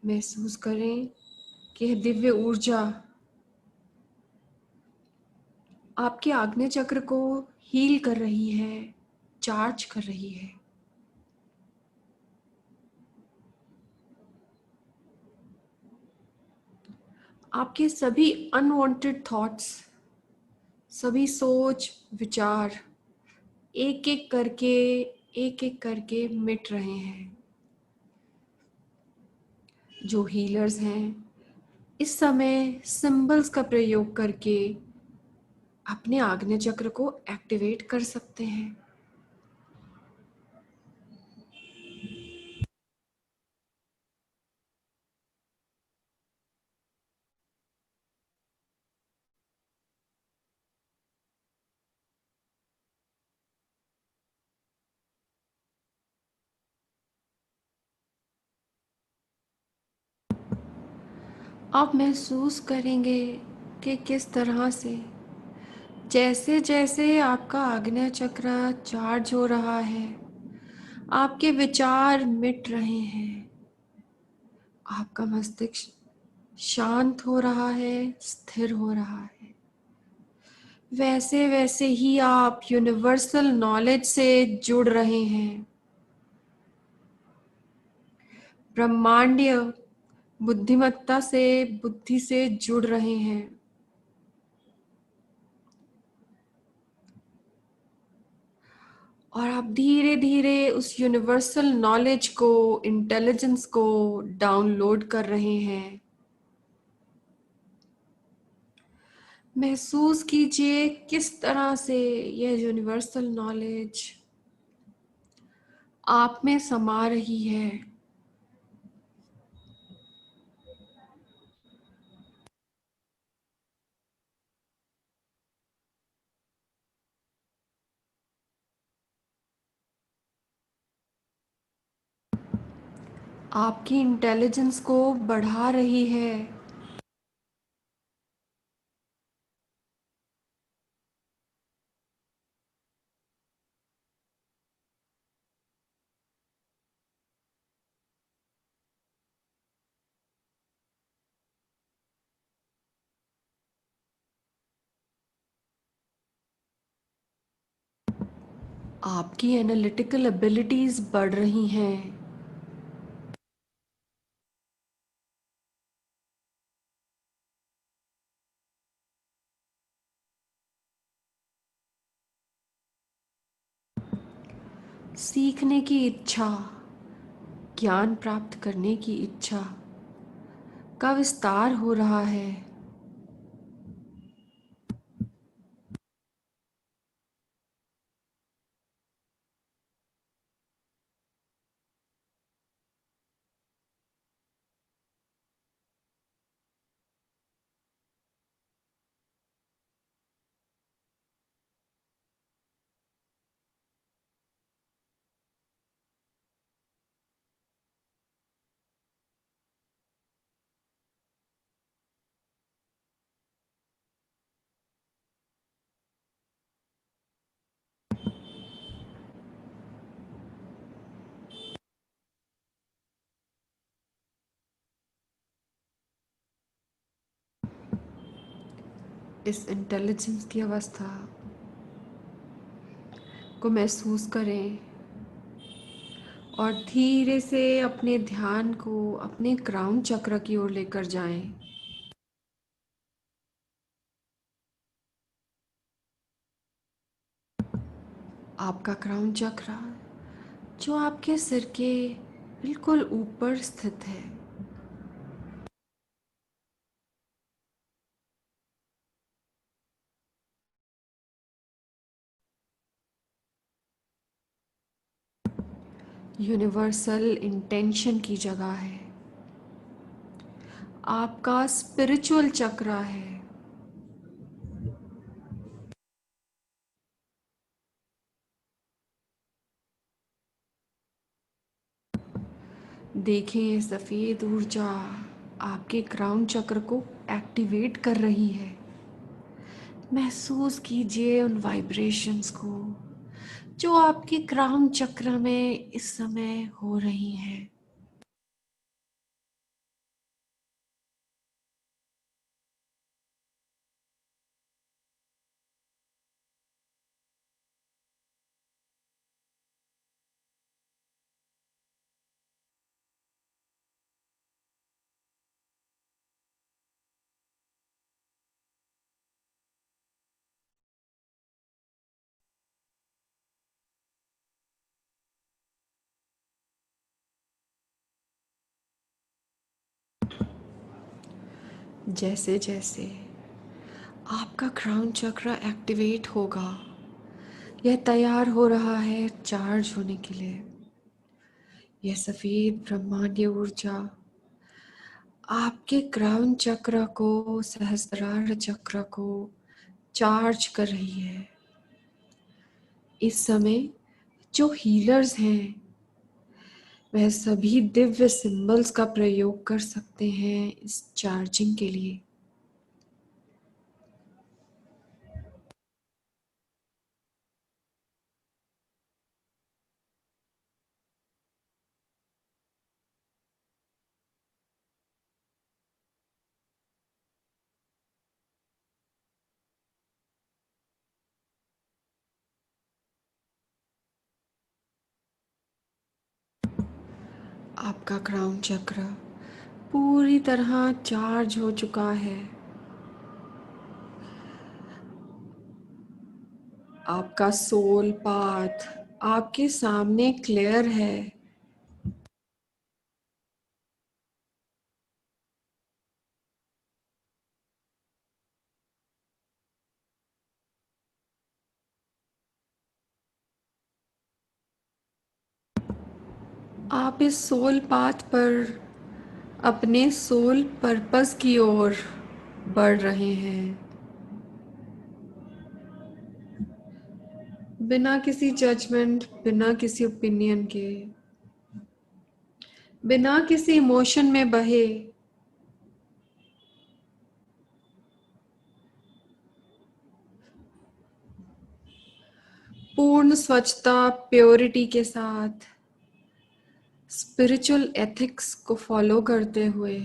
महसूस करें कि यह दिव्य ऊर्जा आपके आग्नेय चक्र को हील कर रही है, चार्ज कर रही है। आपके सभी अनवांटेड थॉट्स, सभी सोच विचार एक एक करके मिट रहे हैं। जो हीलर्स हैं इस समय सिंबल्स का प्रयोग करके अपने आग्नेय चक्र को एक्टिवेट कर सकते हैं। आप महसूस करेंगे कि किस तरह से जैसे जैसे आपका आग्नेय चक्र चार्ज हो रहा है, आपके विचार मिट रहे हैं, आपका मस्तिष्क शांत हो रहा है, स्थिर हो रहा है। वैसे वैसे ही आप यूनिवर्सल नॉलेज से जुड़ रहे हैं, ब्रह्मांडीय बुद्धिमत्ता से, बुद्धि से जुड़ रहे हैं। और आप धीरे धीरे उस यूनिवर्सल नॉलेज को, इंटेलिजेंस को डाउनलोड कर रहे हैं। महसूस कीजिए किस तरह से यह यूनिवर्सल नॉलेज आप में समा रही है। आपकी इंटेलिजेंस को बढ़ा रही है। आपकी एनालिटिकल एबिलिटीज बढ़ रही हैं। सीखने की इच्छा, ज्ञान प्राप्त करने की इच्छा का विस्तार हो रहा है। इस इंटेलिजेंस की अवस्था को महसूस करें और धीरे से अपने ध्यान को अपने क्राउन चक्र की ओर लेकर जाएं। आपका क्राउन चक्र जो आपके सिर के बिल्कुल ऊपर स्थित है, यूनिवर्सल इंटेंशन की जगह है, आपका स्पिरिचुअल चक्र है। देखें, सफ़ेद ऊर्जा आपके क्राउन चक्र को एक्टिवेट कर रही है। महसूस कीजिए उन वाइब्रेशंस को जो आपके क्राउन चक्र में इस समय हो रही हैं। जैसे जैसे आपका क्राउन चक्र एक्टिवेट होगा, यह तैयार हो रहा है चार्ज होने के लिए। यह सफ़ेद ब्रह्मांडीय ऊर्जा आपके क्राउन चक्र को, सहस्त्रार चक्र को चार्ज कर रही है। इस समय जो हीलर्स हैं वह सभी दिव्य सिंबल्स का प्रयोग कर सकते हैं इस चार्जिंग के लिए। आपका क्राउन चक्र पूरी तरह चार्ज हो चुका है। आपका सोल पाथ आपके सामने क्लियर है। आप इस सोल पाथ पर अपने सोल पर्पस की ओर बढ़ रहे हैं, बिना किसी जजमेंट, बिना किसी ओपिनियन के, बिना किसी इमोशन में बहे। पूर्ण स्वच्छता, प्योरिटी के साथ, स्पिरिचुअल एथिक्स को फॉलो करते हुए,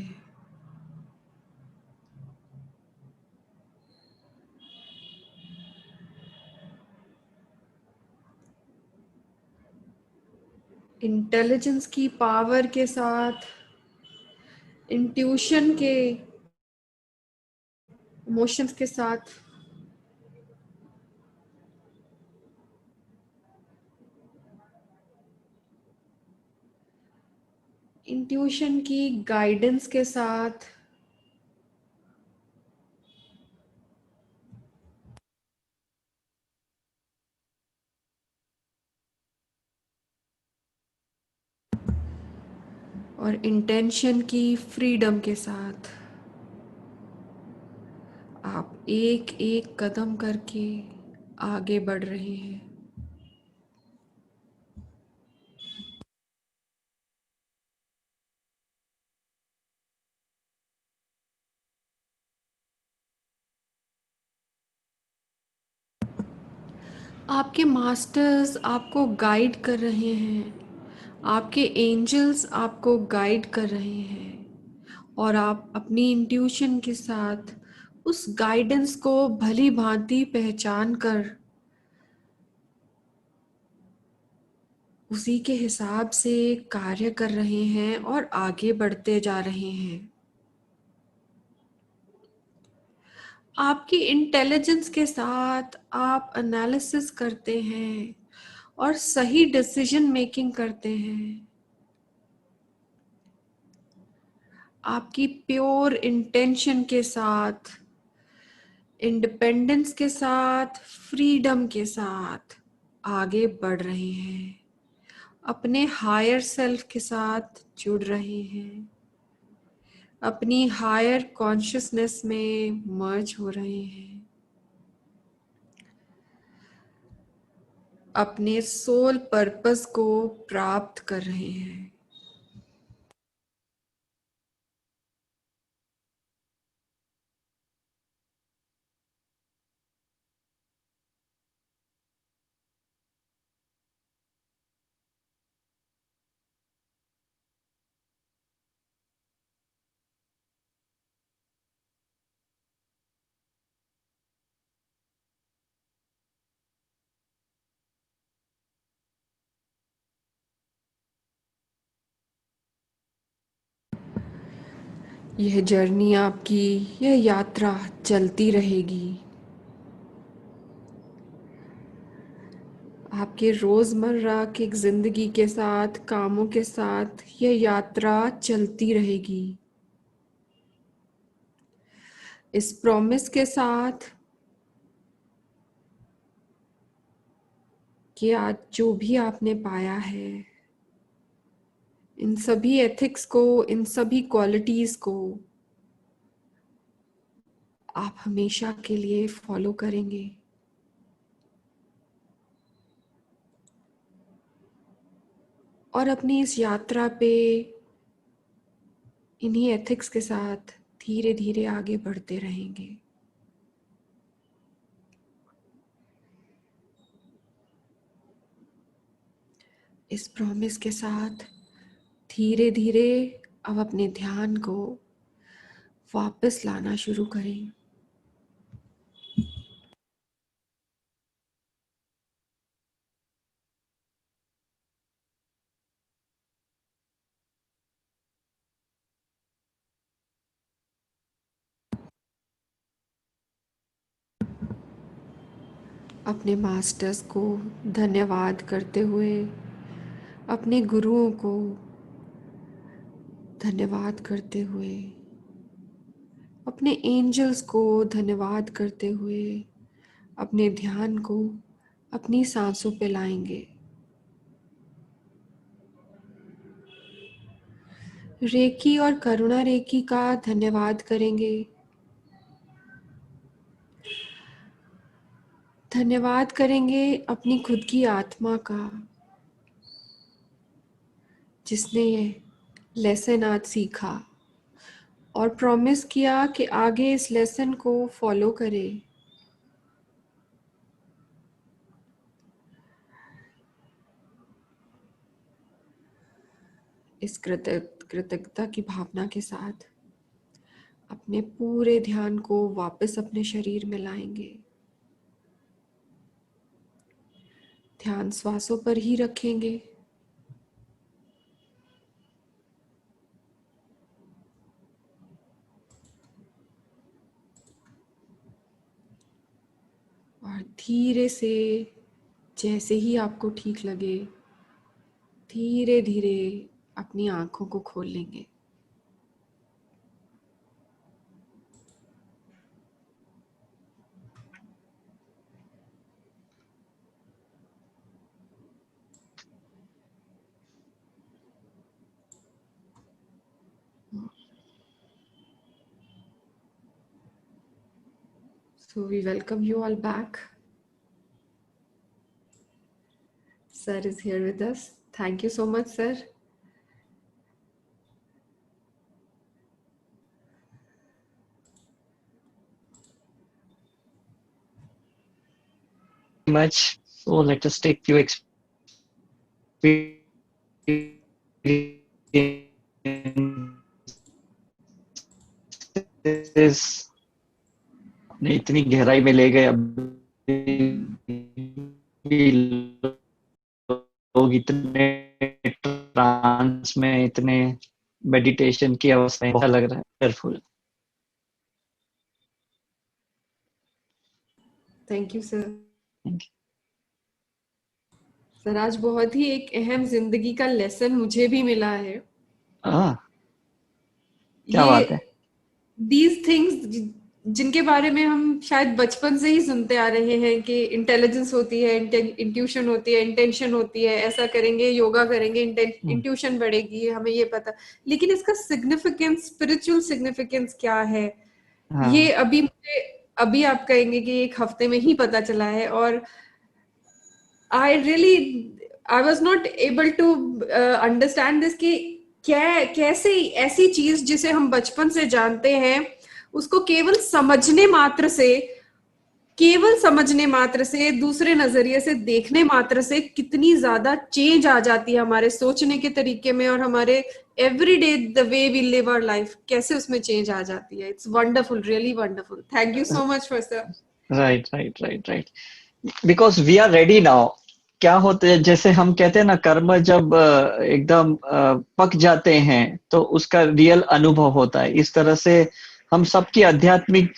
इंटेलिजेंस की पावर के साथ, इंट्यूशन के, इमोशंस के साथ, इंट्यूशन की गाइडेंस के साथ, और इंटेंशन की फ्रीडम के साथ आप एक एक कदम करके आगे बढ़ रहे हैं। आपके मास्टर्स आपको गाइड कर रहे हैं, आपके एंजल्स आपको गाइड कर रहे हैं, और आप अपनी इंट्यूशन के साथ उस गाइडेंस को भली भांति पहचान कर उसी के हिसाब से कार्य कर रहे हैं और आगे बढ़ते जा रहे हैं। आपकी इंटेलिजेंस के साथ आप एनालिसिस करते हैं और सही डिसीजन मेकिंग करते हैं। आपकी प्योर इंटेंशन के साथ, इंडिपेंडेंस के साथ, फ्रीडम के साथ आगे बढ़ रहे हैं, अपने हायर सेल्फ के साथ जुड़ रहे हैं, अपनी हायर कॉन्शियसनेस में मर्ज हो रहे हैं, अपने सोल पर्पस को प्राप्त कर रहे हैं। यह जर्नी आपकी, यह यात्रा चलती रहेगी। आपके रोजमर्रा की जिंदगी के साथ, कामों के साथ यह यात्रा चलती रहेगी, इस प्रॉमिस के साथ कि आज जो भी आपने पाया है, इन सभी एथिक्स को, इन सभी क्वालिटीज को आप हमेशा के लिए फॉलो करेंगे। और अपनी इस यात्रा पे इन्हीं एथिक्स के साथ धीरे धीरे आगे बढ़ते रहेंगे। इस प्रॉमिस के साथ धीरे धीरे अब अपने ध्यान को वापस लाना शुरू करें। अपने मास्टर्स को धन्यवाद करते हुए, अपने गुरुओं को धन्यवाद करते हुए, अपने एंजल्स को धन्यवाद करते हुए अपने ध्यान को अपनी सांसों पे लाएंगे। रेकी और करुणा रेकी का धन्यवाद करेंगे। धन्यवाद करेंगे अपनी खुद की आत्मा का, जिसने ये लेसन आज सीखा और प्रॉमिस किया कि आगे इस लेसन को फॉलो करे। इस कृतज्ञता की भावना के साथ अपने पूरे ध्यान को वापस अपने शरीर में लाएंगे। ध्यान श्वासों पर ही रखेंगे। और धीरे से, जैसे ही आपको ठीक लगे, धीरे धीरे अपनी आंखों को खोल लेंगे। So we welcome you all back. Sir is here with us. Thank you so much, sir. Much. So let us take few experiences. अपने इतनी गहराई में ले गए, अभी लोग इतने ट्रांस में, इतने मेडिटेशन की अवस्था में, बहुत लग रहा है careful. Thank you sir. Thank you sir, आज बहुत ही एक अहम जिंदगी का लेसन मुझे भी मिला है। क्या बात है। दीज थिंग्स जिनके बारे में हम शायद बचपन से ही सुनते आ रहे हैं कि इंटेलिजेंस होती है, इंट्यूशन होती है, इंटेंशन होती है, ऐसा करेंगे, योगा करेंगे, इंट्यूशन बढ़ेगी, हमें ये पता। लेकिन इसका सिग्निफिकेंस, स्पिरिचुअल सिग्निफिकेंस क्या है, ये अभी आप कहेंगे कि एक हफ्ते में ही पता चला है। और I was not able to understand this कि कैसे ऐसी चीज जिसे हम बचपन से जानते हैं, उसको केवल समझने मात्र से, दूसरे नजरिए से देखने मात्र से कितनी ज्यादा चेंज आ जाती है हमारे सोचने के तरीके में, और हमारे everyday the way we live our life, कैसे उसमें चेंज आ जाती है। It's wonderful, really wonderful. Thank you so much for sir. Right because we are ready now. क्या होते है, जैसे हम कहते हैं ना, कर्म जब एकदम पक जाते हैं तो उसका रियल अनुभव होता है। इस तरह से हम सबकी आध्यात्मिक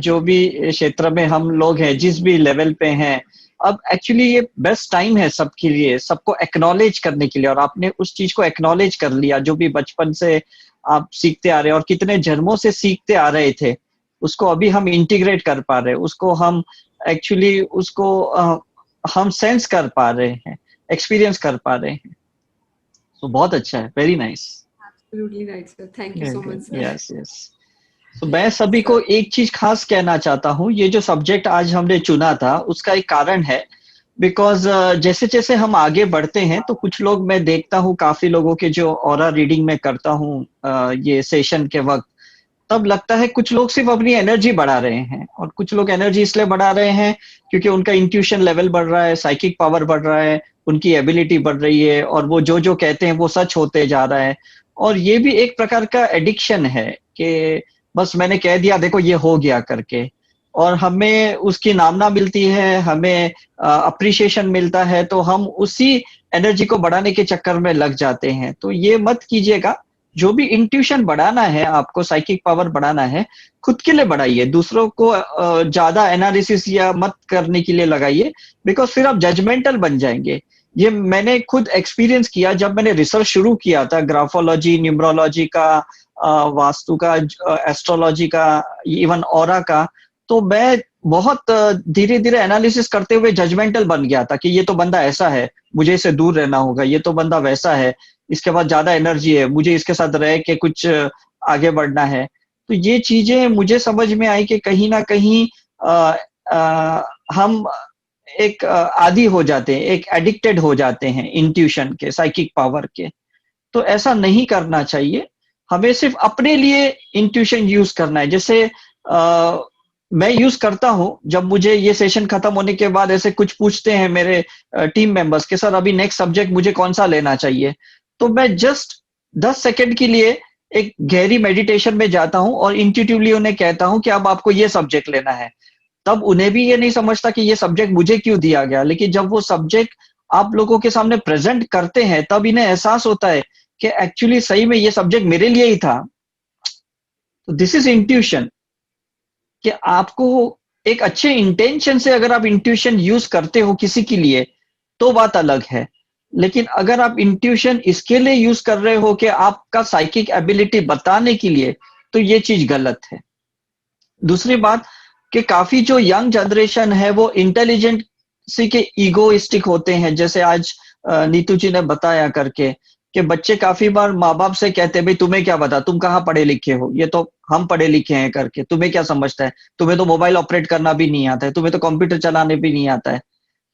जो भी क्षेत्र में हम लोग हैं, जिस भी लेवल पे हैं, अब एक्चुअली ये बेस्ट टाइम है सबके लिए, सबको एक्नॉलेज करने के लिए। और आपने उस चीज को एक्नॉलेज कर लिया जो भी बचपन से आप सीखते आ रहे हैं और कितने जन्मों से सीखते आ रहे थे, उसको अभी हम इंटीग्रेट कर पा रहे हैं, उसको हम एक्चुअली उसको हम सेंस कर पा रहे हैं, एक्सपीरियंस कर पा रहे हैं। तो बहुत अच्छा है, very nice. Absolutely right sir, thank you so much sir. Yes तो मैं सभी को एक चीज खास कहना चाहता हूँ, ये जो सब्जेक्ट आज हमने चुना था उसका एक कारण है। बिकॉज जैसे जैसे हम आगे बढ़ते हैं तो कुछ लोग, मैं देखता हूँ काफी लोगों के जो ऑरा रीडिंग में करता हूँ ये सेशन के वक्त, तब लगता है कुछ लोग सिर्फ अपनी एनर्जी बढ़ा रहे हैं, और कुछ लोग एनर्जी इसलिए बढ़ा रहे हैं क्योंकि उनका इंट्यूशन लेवल बढ़ रहा है, साइकिक पावर बढ़ रहा है, उनकी एबिलिटी बढ़ रही है, और वो जो कहते हैं वो सच होते जा रहा है। और ये भी एक प्रकार का एडिक्शन है कि बस मैंने कह दिया, देखो ये हो गया करके, और हमें उसकी नामना मिलती है, हमें अप्रिसिएशन मिलता है, तो हम उसी एनर्जी को बढ़ाने के चक्कर में लग जाते हैं। तो ये मत कीजिएगा। जो भी इंट्यूशन बढ़ाना है, आपको साइकिक पावर बढ़ाना है, खुद के लिए बढ़ाइए, दूसरों को ज्यादा एनालिसिस या मत करने के लिए लगाइए, बिकॉज फिर आप जजमेंटल बन जाएंगे। ये मैंने खुद एक्सपीरियंस किया जब मैंने रिसर्च शुरू किया था, ग्राफोलॉजी, न्यूमरोलॉजी का, वास्तु का, एस्ट्रोलॉजी का, इवन ऑरा का। तो मैं बहुत धीरे धीरे एनालिसिस करते हुए जजमेंटल बन गया था कि ये तो बंदा ऐसा है, मुझे इससे दूर रहना होगा, ये तो बंदा वैसा है, इसके पास ज्यादा एनर्जी है, मुझे इसके साथ रह के कुछ आगे बढ़ना है। तो ये चीजें मुझे समझ में आई कि कहीं ना कहीं हम एक आदी हो जाते हैं, एक एडिक्टेड हो जाते हैं इंट्यूशन के, साइकिक पावर के। तो ऐसा नहीं करना चाहिए, हमें सिर्फ अपने लिए इंट्यूशन यूज करना है। जैसे मैं यूज करता हूं, जब मुझे ये सेशन खत्म होने के बाद ऐसे कुछ पूछते हैं मेरे टीम मेंबर्स के, सर अभी नेक्स्ट सब्जेक्ट मुझे कौन सा लेना चाहिए, तो मैं जस्ट 10 सेकंड के लिए एक गहरी मेडिटेशन में जाता हूं और इंट्यूटिवली उन्हें कहता हूं कि अब आपको ये सब्जेक्ट लेना है। तब उन्हें भी ये नहीं समझता कि ये सब्जेक्ट मुझे क्यों दिया गया, लेकिन जब वो सब्जेक्ट आप लोगों के सामने प्रेजेंट करते हैं तब इन्हें एहसास होता है कि एक्चुअली सही में ये सब्जेक्ट मेरे लिए ही था। तो दिस इज इंट्यूशन, कि आपको एक अच्छे इंटेंशन से अगर आप इंट्यूशन यूज करते हो किसी के लिए तो बात अलग है, लेकिन अगर आप इंट्यूशन इसके लिए यूज कर रहे हो कि आपका साइकिक एबिलिटी बताने के लिए, तो ये चीज गलत है। दूसरी बात कि काफी जो यंग जनरेशन है वो इंटेलिजेंट सी के ईगोइस्टिक होते हैं, जैसे आज नीतू जी ने बताया करके कि बच्चे काफी बार माँ बाप से कहते हैं भाई तुम्हें क्या पता, तुम कहाँ पढ़े लिखे हो, ये तो हम पढ़े लिखे हैं करके, तुम्हें क्या समझता है, तुम्हें तो मोबाइल ऑपरेट करना भी नहीं आता है, तुम्हें तो कंप्यूटर चलाने भी नहीं आता है।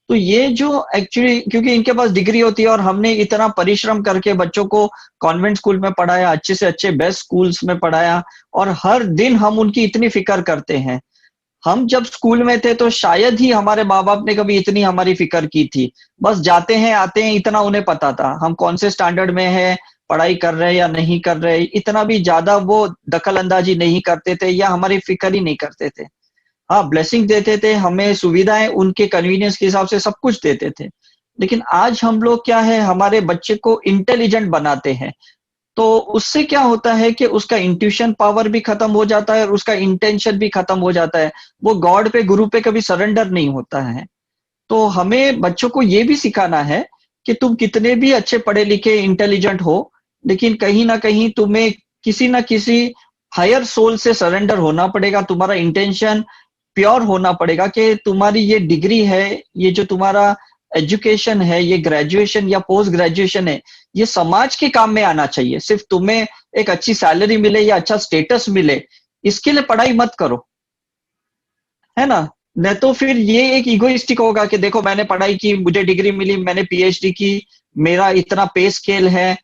तो ये जो एक्चुअली क्योंकि इनके पास डिग्री होती है और हमने इतना परिश्रम करके बच्चों को कॉन्वेंट स्कूल में पढ़ाया, अच्छे से अच्छे बेस्ट स्कूल्स में पढ़ाया, और हर दिन हम उनकी इतनी फिक्र करते हैं। हम जब स्कूल में थे तो शायद ही हमारे माँ बाप ने कभी इतनी हमारी फिक्र की थी, बस जाते हैं आते हैं इतना उन्हें पता था, हम कौन से स्टैंडर्ड में है, पढ़ाई कर रहे हैं या नहीं कर रहे, इतना भी ज्यादा वो दखल अंदाजी नहीं करते थे या हमारी फिक्र ही नहीं करते थे। हाँ, ब्लेसिंग देते थे, हमें सुविधाएं उनके कन्वीनियंस के हिसाब से सब कुछ देते थे। लेकिन आज हम लोग क्या है, हमारे बच्चे को इंटेलिजेंट बनाते हैं, तो उससे क्या होता है कि उसका इंट्यूशन पावर भी खत्म हो जाता है और उसका इंटेंशन भी खत्म हो जाता है, वो गॉड पे, गुरु पे कभी सरेंडर नहीं होता है। तो हमें बच्चों को ये भी सिखाना है कि तुम कितने भी अच्छे पढ़े लिखे इंटेलिजेंट हो, लेकिन कहीं ना कहीं तुम्हें किसी ना किसी हायर सोल से सरेंडर होना पड़ेगा, तुम्हारा इंटेंशन प्योर होना पड़ेगा कि तुम्हारी ये डिग्री है, ये जो तुम्हारा एजुकेशन है, ये ग्रेजुएशन या पोस्ट ग्रेजुएशन है, ये समाज के काम में आना चाहिए। सिर्फ तुम्हें एक अच्छी सैलरी मिले या अच्छा स्टेटस मिले, इसके लिए पढ़ाई मत करो, है ना। नहीं तो फिर ये एक इगोइस्टिक होगा कि देखो मैंने पढ़ाई की, मुझे डिग्री मिली, मैंने पीएचडी की, मेरा इतना पे स्केल है।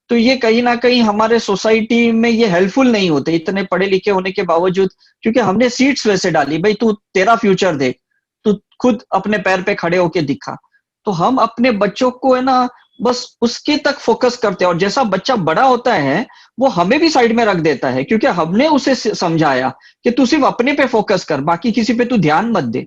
तो ये कहीं ना कहीं हमारे सोसाइटी में ये हेल्पफुल नहीं होते, इतने पढ़े लिखे होने के बावजूद, क्योंकि हमने सीट्स वैसे डाली, भाई तू तेरा फ्यूचर देख, तू खुद अपने पैर पे खड़े होके दिखा। तो हम अपने बच्चों को है ना बस उसके तक फोकस करते हैं, और जैसा बच्चा बड़ा होता है वो हमें भी साइड में रख देता है, क्योंकि हमने उसे समझाया कि तू सिर्फ अपने पे फोकस कर, बाकी किसी पे तू ध्यान मत दे।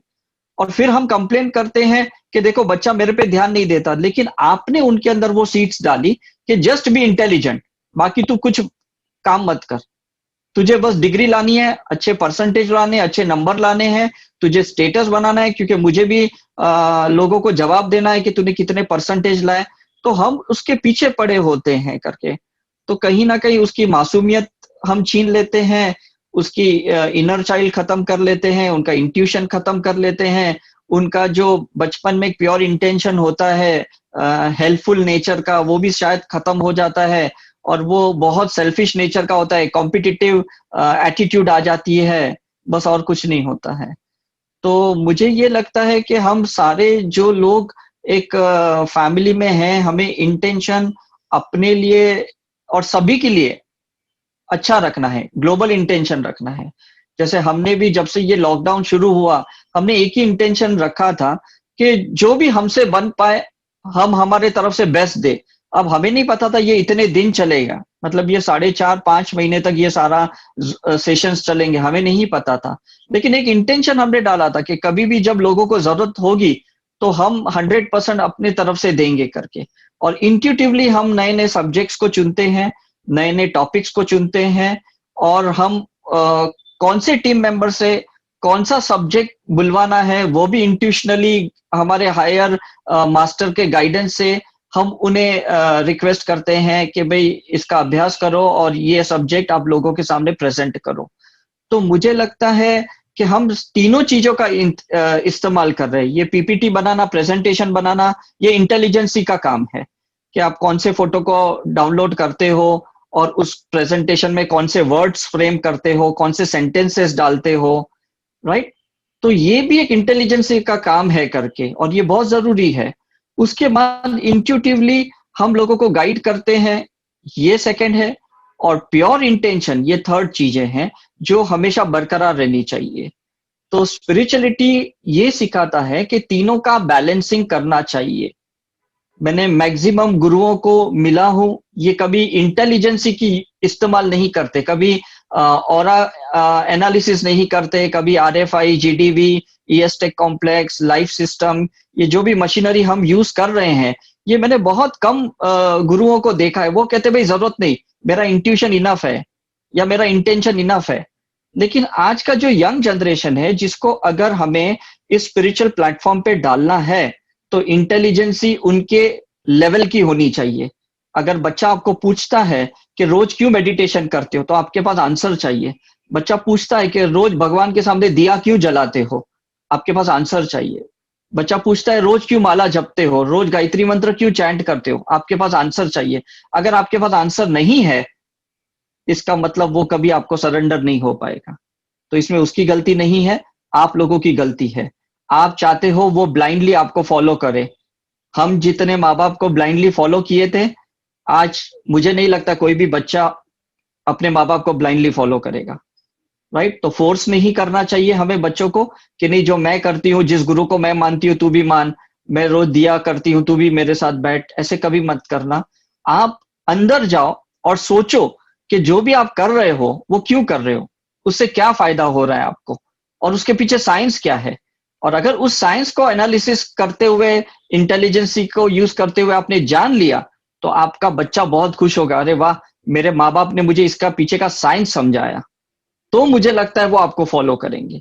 और फिर हम कंप्लेन करते हैं कि देखो बच्चा मेरे पे ध्यान नहीं देता, लेकिन आपने उनके अंदर वो सीड्स डाली कि जस्ट बी इंटेलिजेंट, बाकी तू कुछ काम मत कर, तुझे बस डिग्री लानी है, अच्छे परसेंटेज लाने, अच्छे नंबर लाने हैं, तुझे स्टेटस बनाना है, क्योंकि मुझे भी लोगों को जवाब देना है कि तूने कितने परसेंटेज लाए। तो हम उसके पीछे पड़े होते हैं करके, तो कहीं ना कहीं उसकी मासूमियत हम छीन लेते हैं, उसकी इनर चाइल्ड खत्म कर लेते हैं, उनका इंट्यूशन खत्म कर लेते हैं, उनका जो बचपन में एक प्योर इंटेंशन होता है हेल्पफुल नेचर का, वो भी शायद खत्म हो जाता है, और वो बहुत सेल्फिश नेचर का होता है, कॉम्पिटिटिव एटीट्यूड आ जाती है, बस और कुछ नहीं होता है। तो मुझे ये लगता है कि हम सारे जो लोग एक फैमिली में हैं, हमें इंटेंशन अपने लिए और सभी के लिए अच्छा रखना है, ग्लोबल इंटेंशन रखना है। जैसे हमने भी जब से ये लॉकडाउन शुरू हुआ, हमने एक ही इंटेंशन रखा था कि जो भी हमसे बन पाए हम हमारे तरफ से बेस्ट दे। अब हमें नहीं पता था ये इतने दिन चलेगा, मतलब ये 4.5-5 महीने तक ये सारा सेशंस चलेंगे, हमें नहीं पता था। लेकिन एक इंटेंशन हमने डाला था कि कभी भी जब लोगों को जरूरत होगी तो हम 100% अपने तरफ से देंगे करके। और इंट्यूटिवली हम नए नए सब्जेक्ट्स को चुनते हैं, नए नए टॉपिक्स को चुनते हैं, और हम कौन से टीम मेंबर से कौन सा सब्जेक्ट बुलवाना है वो भी इंट्यूशनली हमारे हायर मास्टर के गाइडेंस से हम उन्हें रिक्वेस्ट करते हैं कि भाई इसका अभ्यास करो और ये सब्जेक्ट आप लोगों के सामने प्रेजेंट करो। तो मुझे लगता है कि हम तीनों चीजों का इस्तेमाल कर रहे हैं। ये पीपीटी बनाना, प्रेजेंटेशन बनाना, ये इंटेलिजेंसी का काम है कि आप कौन से फोटो को डाउनलोड करते हो और उस प्रेजेंटेशन में कौन से वर्ड्स फ्रेम करते हो, कौन से सेंटेंसेस डालते हो, राइट। तो ये भी एक इंटेलिजेंसी का काम है करके, और ये बहुत जरूरी है। उसके बाद इंट्यूटिवली हम लोगों को गाइड करते हैं, ये सेकंड है। और प्योर इंटेंशन, ये थर्ड चीजें हैं जो हमेशा बरकरार रहनी चाहिए। तो स्पिरिचुअलिटी ये सिखाता है कि तीनों का बैलेंसिंग करना चाहिए। मैंने मैक्सिमम गुरुओं को मिला हूं, ये कभी इंटेलिजेंसी की इस्तेमाल नहीं करते, कभी ऑरा एनालिसिस नहीं करते, कभी RFI, GDV, ईएसटेक complex, life system, ये जो भी मशीनरी हम यूज कर रहे हैं, ये मैंने बहुत कम गुरुओं को देखा है। वो कहते भाई जरूरत नहीं, मेरा इंट्यूशन इनफ है या मेरा इंटेंशन इनफ है। लेकिन आज का जो यंग जनरेशन है, जिसको अगर हमें इस स्पिरिचुअल प्लेटफॉर्म पे डालना है, तो इंटेलिजेंसी उनके लेवल की होनी चाहिए। अगर बच्चा आपको पूछता है कि रोज क्यों मेडिटेशन करते हो, तो आपके पास आंसर चाहिए। बच्चा पूछता है कि रोज भगवान के सामने दिया क्यों जलाते हो, आपके पास आंसर चाहिए। बच्चा पूछता है रोज क्यों माला जपते हो, रोज गायत्री मंत्र क्यों चैंट करते हो, आपके पास आंसर चाहिए। अगर आपके पास आंसर नहीं है, इसका मतलब वो कभी आपको सरेंडर नहीं हो पाएगा। तो इसमें उसकी गलती नहीं है, आप लोगों की गलती है। आप चाहते हो वो ब्लाइंडली आपको फॉलो करे। हम जितने माँ बाप को ब्लाइंडली फॉलो किए थे, आज मुझे नहीं लगता कोई भी बच्चा अपने माँ बाप को ब्लाइंडली फॉलो करेगा, राइट। तो फोर्स नहीं करना चाहिए हमें बच्चों को कि नहीं, जो मैं करती हूँ, जिस गुरु को मैं मानती हूँ तू भी मान, मैं रोज दिया करती हूँ तू भी मेरे साथ बैठ, ऐसे कभी मत करना। आप अंदर जाओ और सोचो कि जो भी आप कर रहे हो वो क्यों कर रहे हो, उससे क्या फायदा हो रहा है आपको, और उसके पीछे साइंस क्या है। और अगर उस साइंस को एनालिसिस करते हुए, इंटेलिजेंसी को यूज करते हुए आपने जान लिया, तो आपका बच्चा बहुत खुश होगा, अरे वाह, मेरे माँ बाप ने मुझे इसका पीछे का साइंस समझाया। तो मुझे लगता है वो आपको फॉलो करेंगे,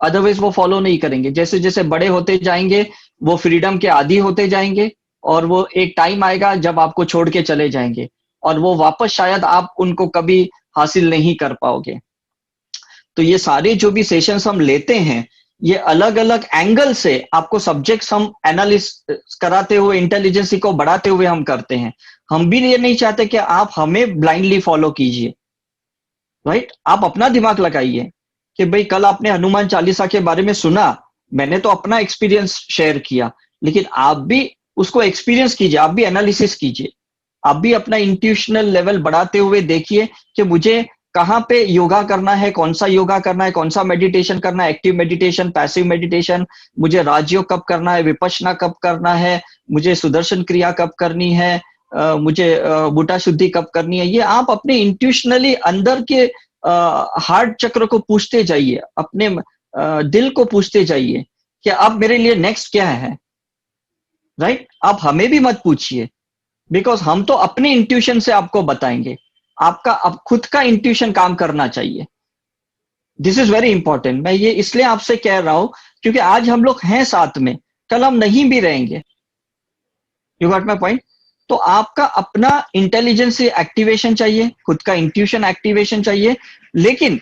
अदरवाइज वो फॉलो नहीं करेंगे। जैसे जैसे बड़े होते जाएंगे, वो फ्रीडम के आदी होते जाएंगे, और वो एक टाइम आएगा जब आपको छोड़ के चले जाएंगे, और वो वापस शायद आप उनको कभी हासिल नहीं कर पाओगे। तो ये सारे जो भी सेशंस हम लेते हैं, ये अलग अलग एंगल से आपको सब्जेक्ट्स हम एनालिस कराते हुए, इंटेलिजेंसी को बढ़ाते हुए हम करते हैं। हम भी ये नहीं चाहते कि आप हमें ब्लाइंडली फॉलो कीजिए, राइट। आप अपना दिमाग लगाइए कि भाई कल आपने हनुमान चालीसा के बारे में सुना, मैंने तो अपना एक्सपीरियंस शेयर किया, लेकिन आप भी उसको एक्सपीरियंस कीजिए, आप भी एनालिसिस कीजिए, आप भी अपना इंट्यूशनल लेवल बढ़ाते हुए देखिए कि मुझे कहाँ पे योगा करना है, कौन सा योगा करना है, कौन सा मेडिटेशन करना है, एक्टिव मेडिटेशन, पैसिव मेडिटेशन, मुझे राजयोग कब करना है, विपश्यना कब करना है, मुझे सुदर्शन क्रिया कब करनी है, मुझे बूटा शुद्धि कब करनी है। ये आप अपने इंट्यूशनली अंदर के हार्ट चक्र को पूछते जाइए, अपने दिल को पूछते जाइए कि अब मेरे लिए नेक्स्ट क्या है, राइट। आप हमें भी मत पूछिए, बिकॉज हम तो अपने इंट्यूशन से आपको बताएंगे। आपका अब खुद का इंट्यूशन काम करना चाहिए। This is very important. मैं ये इसलिए आपसे कह रहा हूं क्योंकि आज हम लोग हैं साथ में, कल हम नहीं भी रहेंगे। You got my point. तो आपका अपना इंटेलिजेंस एक्टिवेशन चाहिए, खुद का इंट्यूशन एक्टिवेशन चाहिए, लेकिन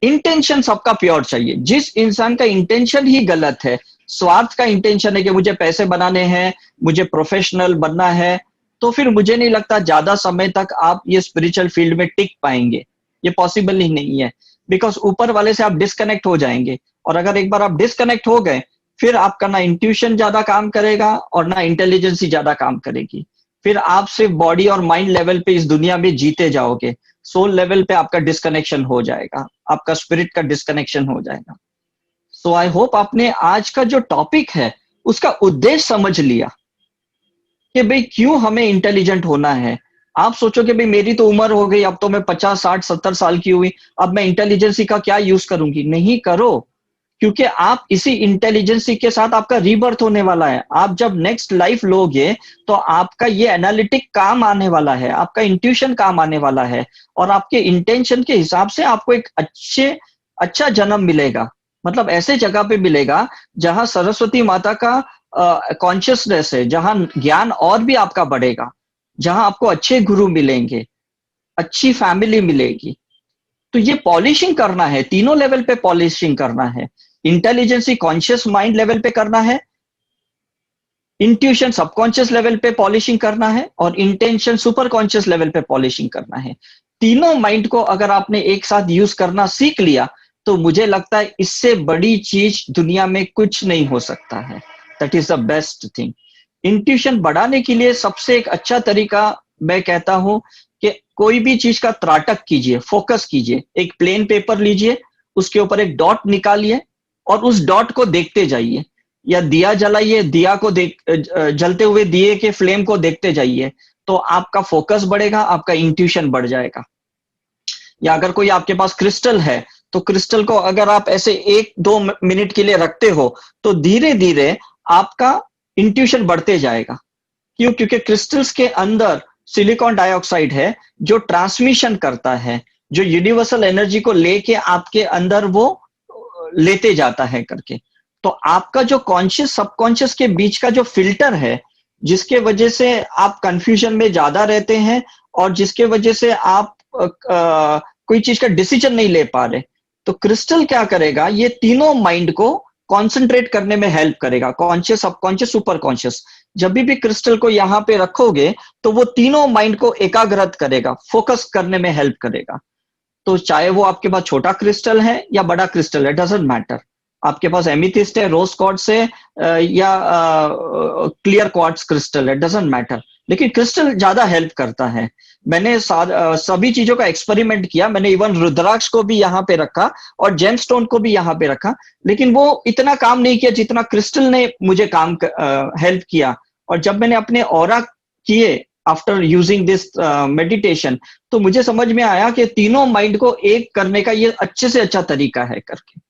इंटेंशन सबका प्योर चाहिए। जिस इंसान का इंटेंशन ही गलत है, स्वार्थ का इंटेंशन है कि मुझे पैसे बनाने हैं, मुझे प्रोफेशनल बनना है, तो फिर मुझे नहीं लगता ज्यादा समय तक आप ये स्पिरिचुअल फील्ड में टिक पाएंगे। ये पॉसिबल ही नहीं है, बिकॉज ऊपर वाले से आप डिस्कनेक्ट हो जाएंगे। और अगर एक बार आप डिस्कनेक्ट हो गए, फिर आपका ना इंट्यूशन ज्यादा काम करेगा और ना इंटेलिजेंसी ज्यादा काम करेगी। फिर आप सिर्फ बॉडी और माइंड लेवल पे इस दुनिया में जीते जाओगे, सोल लेवल पे आपका डिस्कनेक्शन हो जाएगा, आपका स्पिरिट का डिस्कनेक्शन हो जाएगा। सो आई होप आपने आज का जो टॉपिक है उसका उद्देश्य समझ लिया कि भाई क्यों हमें इंटेलिजेंट होना है। आप सोचो कि भाई मेरी तो उम्र हो गई, अब तो मैं 50, 60, 70 साल की हुई, अब मैं इंटेलिजेंसी का क्या यूज करूंगी। नहीं करो, क्योंकि आप इसी इंटेलिजेंसी के साथ आपका रीबर्थ होने वाला है। आप जब नेक्स्ट लाइफ लोगे तो आपका ये एनालिटिक काम आने वाला है, आपका इंट्यूशन काम आने वाला है, और आपके इंटेंशन के हिसाब से आपको एक अच्छा जन्म मिलेगा। मतलब ऐसे जगह पे मिलेगा जहां सरस्वती माता का कॉन्शियसनेस है, जहां ज्ञान और भी आपका बढ़ेगा, जहां आपको अच्छे गुरु मिलेंगे, अच्छी फैमिली मिलेगी। तो ये पॉलिशिंग करना है, तीनों लेवल पे पॉलिशिंग करना है। इंटेलिजेंसी कॉन्शियस माइंड लेवल पे करना है, इंट्यूशन सबकॉन्शियस लेवल पे पॉलिशिंग करना है, और इंटेंशन सुपर कॉन्शियस लेवल पे पॉलिशिंग करना है। तीनों माइंड को अगर आपने एक साथ यूज करना सीख लिया तो मुझे लगता है इससे बड़ी चीज दुनिया में कुछ नहीं हो सकता है। That is the best thing. Intuition बढ़ाने के लिए सबसे एक अच्छा तरीका मैं कहता हूं कि कोई भी चीज का त्राटक कीजिए, फोकस कीजिए। एक प्लेन पेपर लीजिए, उसके ऊपर एक डॉट निकालिए और उस डॉट को देखते जाइए, या दिया जलाइए, दिया को जलते हुए दिए के फ्लेम को देखते जाइए, तो आपका फोकस बढ़ेगा, आपका इंट्यूशन बढ़ जाएगा। या अगर कोई आपके पास क्रिस्टल है तो क्रिस्टल को अगर आप ऐसे 1-2 मिनट के लिए रखते हो तो धीरे धीरे आपका इंट्यूशन बढ़ते जाएगा। क्यों? क्योंकि क्रिस्टल्स के अंदर सिलिकॉन डाइऑक्साइड है जो ट्रांसमिशन करता है, जो यूनिवर्सल एनर्जी को लेके आपके अंदर वो लेते जाता है करके। तो आपका जो कॉन्शियस सबकॉन्शियस के बीच का जो फिल्टर है, जिसके वजह से आप कंफ्यूजन में ज्यादा रहते हैं और जिसके वजह से आप कोई चीज का डिसीजन नहीं ले पा रहे, तो क्रिस्टल क्या करेगा, ये तीनों माइंड को कॉन्सेंट्रेट करने में हेल्प करेगा, कॉन्शियस सबकॉन्शियस सुपर कॉन्शियस। जब भी क्रिस्टल को यहां पे रखोगे तो वो तीनों माइंड को एकाग्रत करेगा, फोकस करने में हेल्प करेगा। तो चाहे वो आपके पास छोटा क्रिस्टल है या बड़ा क्रिस्टल है, डजेंट मैटर। आपके पास एमिथिस्ट है, रोज क्वार्ट्ज है, या क्लियर क्वार्ट्ज क्रिस्टल है, डजेंट मैटर, लेकिन क्रिस्टल ज्यादा हेल्प करता है। मैंने सभी चीजों का एक्सपेरिमेंट किया। मैंने इवन रुद्राक्ष को भी यहाँ पे रखा और जेमस्टोन को भी यहाँ पे रखा, लेकिन वो इतना काम नहीं किया जितना क्रिस्टल ने मुझे काम हेल्प किया। और जब मैंने अपने ऑरा किए आफ्टर यूजिंग दिस मेडिटेशन, तो मुझे समझ में आया कि तीनों माइंड को एक करने का ये अच्छे से अच्छा तरीका है करके।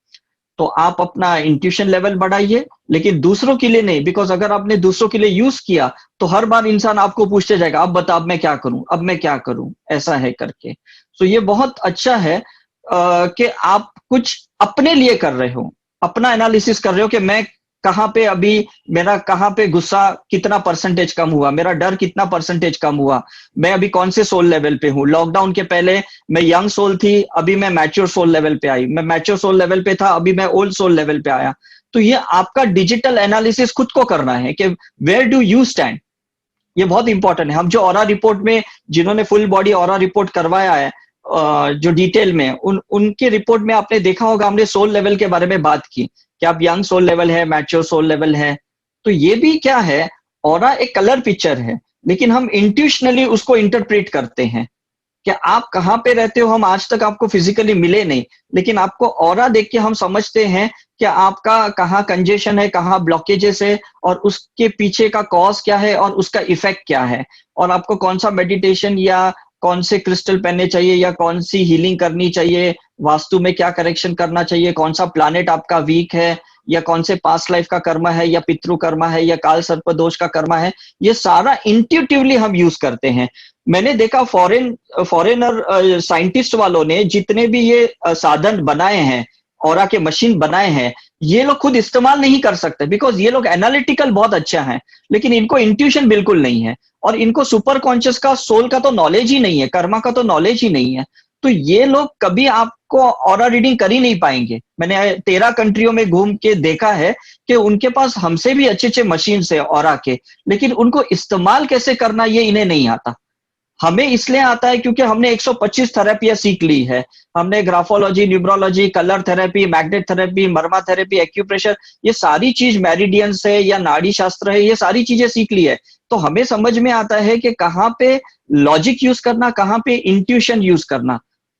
तो आप अपना इंट्यूशन लेवल बढ़ाइए, लेकिन दूसरों के लिए नहीं, बिकॉज अगर आपने दूसरों के लिए यूज किया तो हर बार इंसान आपको पूछते जाएगा, अब बता, अब मैं क्या करूं, अब मैं क्या करूं, ऐसा है करके। तो ये बहुत अच्छा है कि आप कुछ अपने लिए कर रहे हो, अपना एनालिसिस कर रहे हो कि मैं कहाँ पे अभी, मेरा कहाँ पे गुस्सा कितना परसेंटेज कम हुआ, मेरा डर कितना परसेंटेज कम हुआ, मैं अभी कौन से सोल लेवल पे हूँ। लॉकडाउन के पहले मैं यंग सोल थी, अभी मैं मैच्योर सोल लेवल पे आई, मैं मैच्योर सोल लेवल पे था, अभी मैं ओल्ड सोल लेवल पे आया। तो ये आपका डिजिटल एनालिसिस खुद को करना है कि वेयर डू यू स्टैंड। ये बहुत इंपॉर्टेंट है। हम जो ऑरा रिपोर्ट में, जिन्होंने फुल बॉडी ऑरा रिपोर्ट करवाया है जो डिटेल में, उनके रिपोर्ट में आपने देखा होगा हमने सोल लेवल के बारे में बात की कि आप यंग सोल लेवल है, मैच्योर सोल लेवल है। तो ये भी क्या है, ऑरा एक कलर पिक्चर है, लेकिन हम इंट्यूशनली उसको इंटरप्रेट करते हैं कि आप कहाँ पे रहते हो। हम आज तक आपको फिजिकली मिले नहीं, लेकिन आपको ऑरा देख के हम समझते हैं कि आपका कहाँ कंजेशन है, कहाँ ब्लॉकेजेस है, और उसके पीछे का कॉज क्या है और उसका इफेक्ट क्या है, और आपको कौन सा मेडिटेशन या कौन से क्रिस्टल पहनने चाहिए या कौन सी हीलिंग करनी चाहिए, वास्तु में क्या करेक्शन करना चाहिए, कौन सा प्लानेट आपका वीक है, या कौन से पास्ट लाइफ का कर्मा है, या पितृ कर्मा है, या काल सर्प दोष का कर्मा है। ये सारा इंट्यूटिवली हम यूज करते हैं। मैंने देखा फॉरेनर साइंटिस्ट वालों ने जितने भी ये साधन बनाए हैं, ऑरा के मशीन बनाए हैं, ये लोग खुद इस्तेमाल नहीं कर सकते बिकॉज ये लोग एनालिटिकल बहुत अच्छा है, लेकिन इनको इंट्यूशन बिल्कुल नहीं है, और इनको सुपर कॉन्शियस का, सोल का तो नॉलेज ही नहीं है, कर्मा का तो नॉलेज ही नहीं है। तो ये लोग कभी आपको ऑरा रीडिंग कर ही नहीं पाएंगे। मैंने 13 कंट्रियों में घूम के देखा है कि उनके पास हमसे भी अच्छे अच्छे मशीन है ऑरा के, लेकिन उनको इस्तेमाल कैसे करना ये इन्हें नहीं आता। हमें इसलिए आता है क्योंकि हमने 125 थेरेपियां सीख ली है। हमने graphology, numerology, colour therapy, magnet therapy, मर्मा थेरेपी, एक्यूप्रेशर, ये सारी चीज, मेरिडियन है या नाड़ी शास्त्र है, ये सारी चीजें सीख ली है। तो हमें समझ में आता है कि कहाँ पे लॉजिक यूज करना, कहाँ पे इंट्यूशन यूज करना,